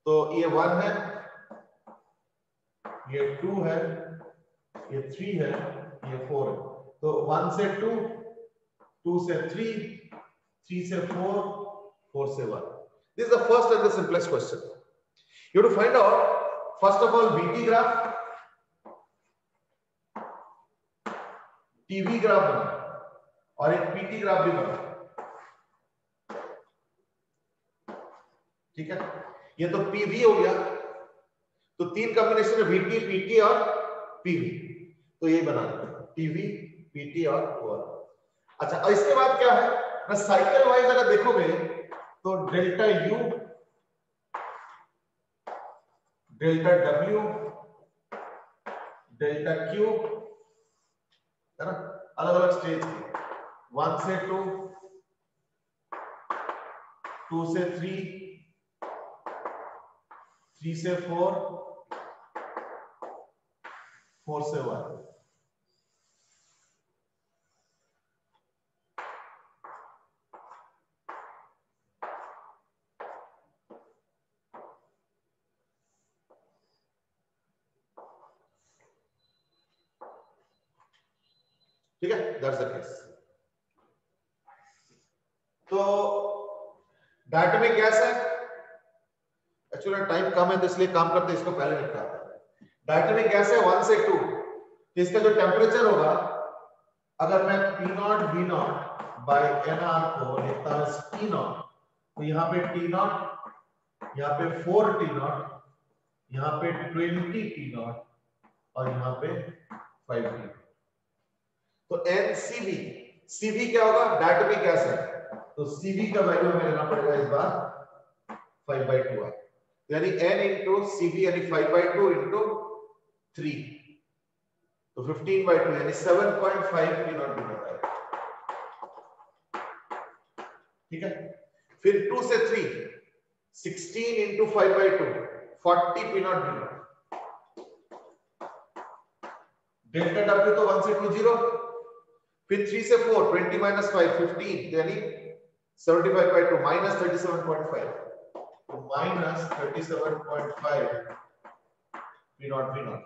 तो ये 1 है, ये 2 है, ये 3 है, ये 4 है। तो 1 से 2, 2 से 3, 3 से 4, 4 से 1। This is the first and the simplest question. You have to find out first of all VT graph, TV graph बना और एक PT ग्राफ भी बना, ठीक है। ये तो PV हो गया, तो तीन कॉम्बिनेशन है VT, PT और PV, तो यही बना TV, PT और OR। अच्छा, और इसके बाद क्या है ना, साइकिल वाइज अगर देखोगे तो delta U, delta W, delta Q, है ना, अलग अलग स्टेज की, 1 से 2, 2 से 3, 3 से 4, 4 से 1। ठीक है, दैट्स द केस। तो डायटोमिक गैस है, एक्चुअली टाइम कम है तो इसलिए काम करते हैं, इसको पहले निपटाते हैं। डायटोमिक गैस है 1 से 2, तो इसका जो टेम्परेचर होगा, अगर मैं P0 V0 बाय NR को लिखता हूं T0, तो यहाँ पे T0, यहाँ पे 4 T0, यहाँ पे 20 T0 और यहाँ पे 5 T0। तो NCV, CV क्या होगा, डायटोमिक गैस है, तो CV का वैल्यू हमें लेना पड़ेगा इस बार 5/2 यानी N इंटू CV यानी 5/2 इंटू 3, तो 15/2 यानी 7.5 P0 होता है, ठीक है। फिर 2 से 3, 16 into 5/2, 40 P0 P0। Delta W तो 1 से 2 0, फिर 3 से 4, 20 माइनस 5, 15 यानी 75/2 माइनस 37.5, तो माइनस 37.5 P0 V0।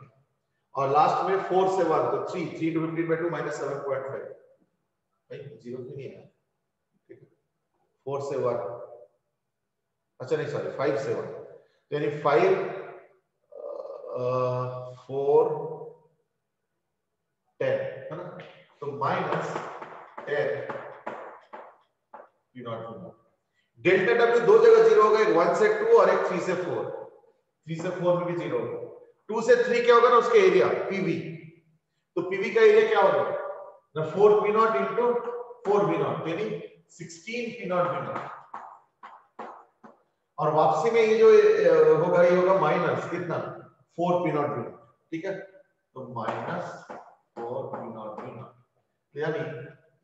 और लास्ट में 4 से 1, तो 3 to 15/2 माइनस 7.5, भाई जीरो क्यों नहीं है, ठीक है। 4 से 1, अच्छा नहीं सॉरी 5 से 1, तो यानी 5 4 10 है ना, तो minus 10 P0 V0। Delta W दो जगह जीरो होगा, एक 1 से 2 और एक 3 से 4, 3 से 4 में भी जीरो होगा। 2 से 3 क्या होगा ना, उसके एरिया PV, तो PV का एरिया क्या होगा ना, 4 P0 इंटू 4 V0 यानी 16 P0 V0। और वापसी में ये जो होगा ये होगा माइनस कितना 4 पी नॉट बी नॉट, ठीक है। तो minus 4 P not be not, यानी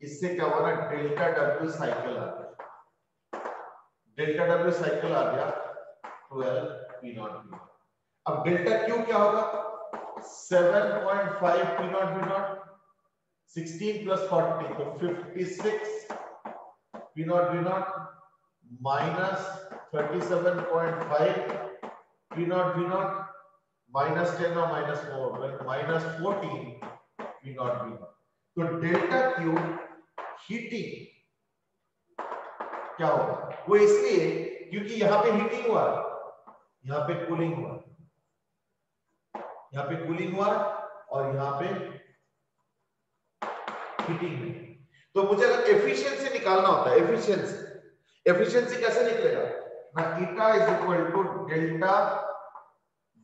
इससे क्या होगा ना डेल्टा डब्ल्यू साइकिल आ गया, डेल्टा डब्ल्यू साइकिल आ गया 12 पी नॉट बी नॉट। अब डेल्टा क्यू क्या होगा 7.5 P not be not, 16 plus 40 तो 56 P not be not minus 37.5 P not be not minus 10 और minus 4 minus 14 P not be not. तो delta Q heating क्या होगा वो इसलिए क्योंकि यहां पे हीटिंग हुआ, यहां पे कूलिंग हुआ, यहां पे कूलिंग हुआ और यहां पे हीटिंग हुई। तो मुझे अगर एफिशिएंसी निकालना होता है, एफिशिएंसी कैसे निकलेगा ना, eta is equal to delta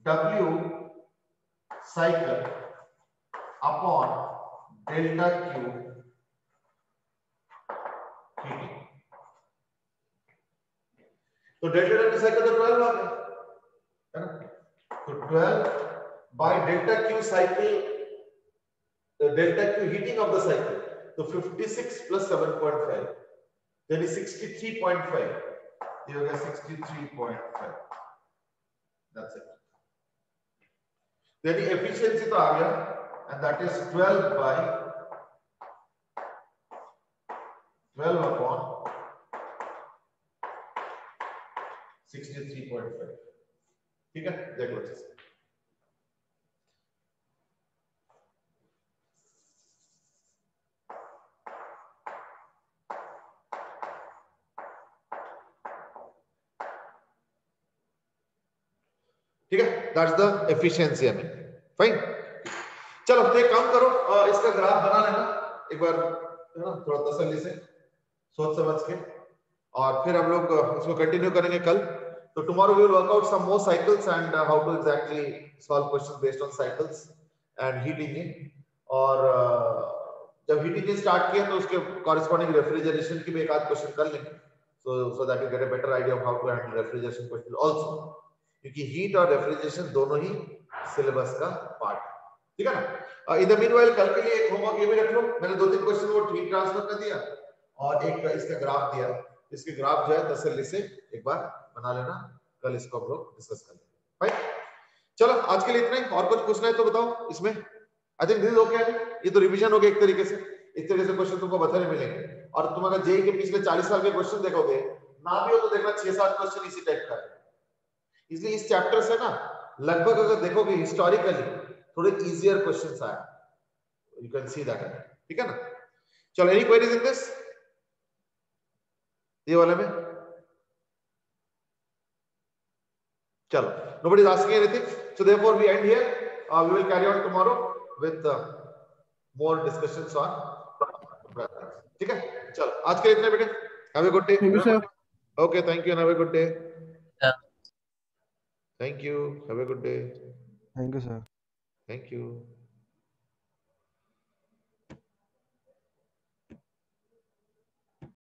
W cycle upon delta Q heating. तो डेल्टा डब्ल्यू साइकिल तो 12 आ गया है ना, तो 12 by delta Q cycle, delta Q heating of the cycle, तो 56 प्लस 7.5 यानी 63.5, ये हो गया 63.5, दैट्स इट। यानी एफिशिएंसी तो आ गया and that is 12 by 12 upon 63.5, ठीक है। देख लो अच्छे से, ठीक है, दैट्स द एफिशिएंसी। हमें फाइन, चलो तो एक काम करो, इसका ग्राफ बना लेना एक बार, है ना, थोड़ा तसल्ली से सोच समझ के, और फिर हम लोग इसको कंटिन्यू करेंगे कल। तो tomorrow we will work out some more cycles and how to exactly solve questions based on cycles and heat engine. और जब हीट इंजन स्टार्ट किया तो उसके कॉरेस्पॉन्डिंग रेफ्रिजरेशन की भी एक आध क्वेश्चन कर लेंगे, so that you get a better idea of how to handle refrigeration question also, क्योंकि हीट और रेफ्रिजरेशन दोनों ही सिलेबस का पार्ट है, ठीक है ना। इन द मीनवाइल कल के लिए एक होमवर्क ये भी रख लो, मैंने 2-3 क्वेश्चन वो हीट ट्रांसफर कर दिया और एक इसका ग्राफ दिया, इसके ग्राफ जो है तसल्ली से एक बार बना लेना, कल इसको हम लोग डिस्कस कर लेंगे। भाई चलो आज के लिए इतना ही, और कुछ पूछना है तो बताओ इसमें। I think this is okay, ये तो रिवीजन हो गया एक तरीके से, इस तरीके से क्वेश्चन तुमको बथाने मिलेंगे। और तुम अगर जेईई के पिछले 40 साल के क्वेश्चन देखोगे ना भी हो तो देखना 6-7 क्वेश्चन इसी टाइप का है। इसलिए इस चैप्टर से ना लगभग अगर देखोगे हिस्टोरिकली थोड़े इजियर क्वेश्चंस आए, यू कैन सी दैट, ठीक है ना। चलो एनी क्वेरीज इन दिस, ये वाले में चलो, nobody is asking anything, so therefore we end here. We will carry on tomorrow with more discussions on, ठीक है। चलो आज के लिए इतने बेटे, have a good day.
Thank you, sir.
Okay thank you, have a good day.
Yeah.
Thank you, have a good day.
Thank you, sir.
Thank you.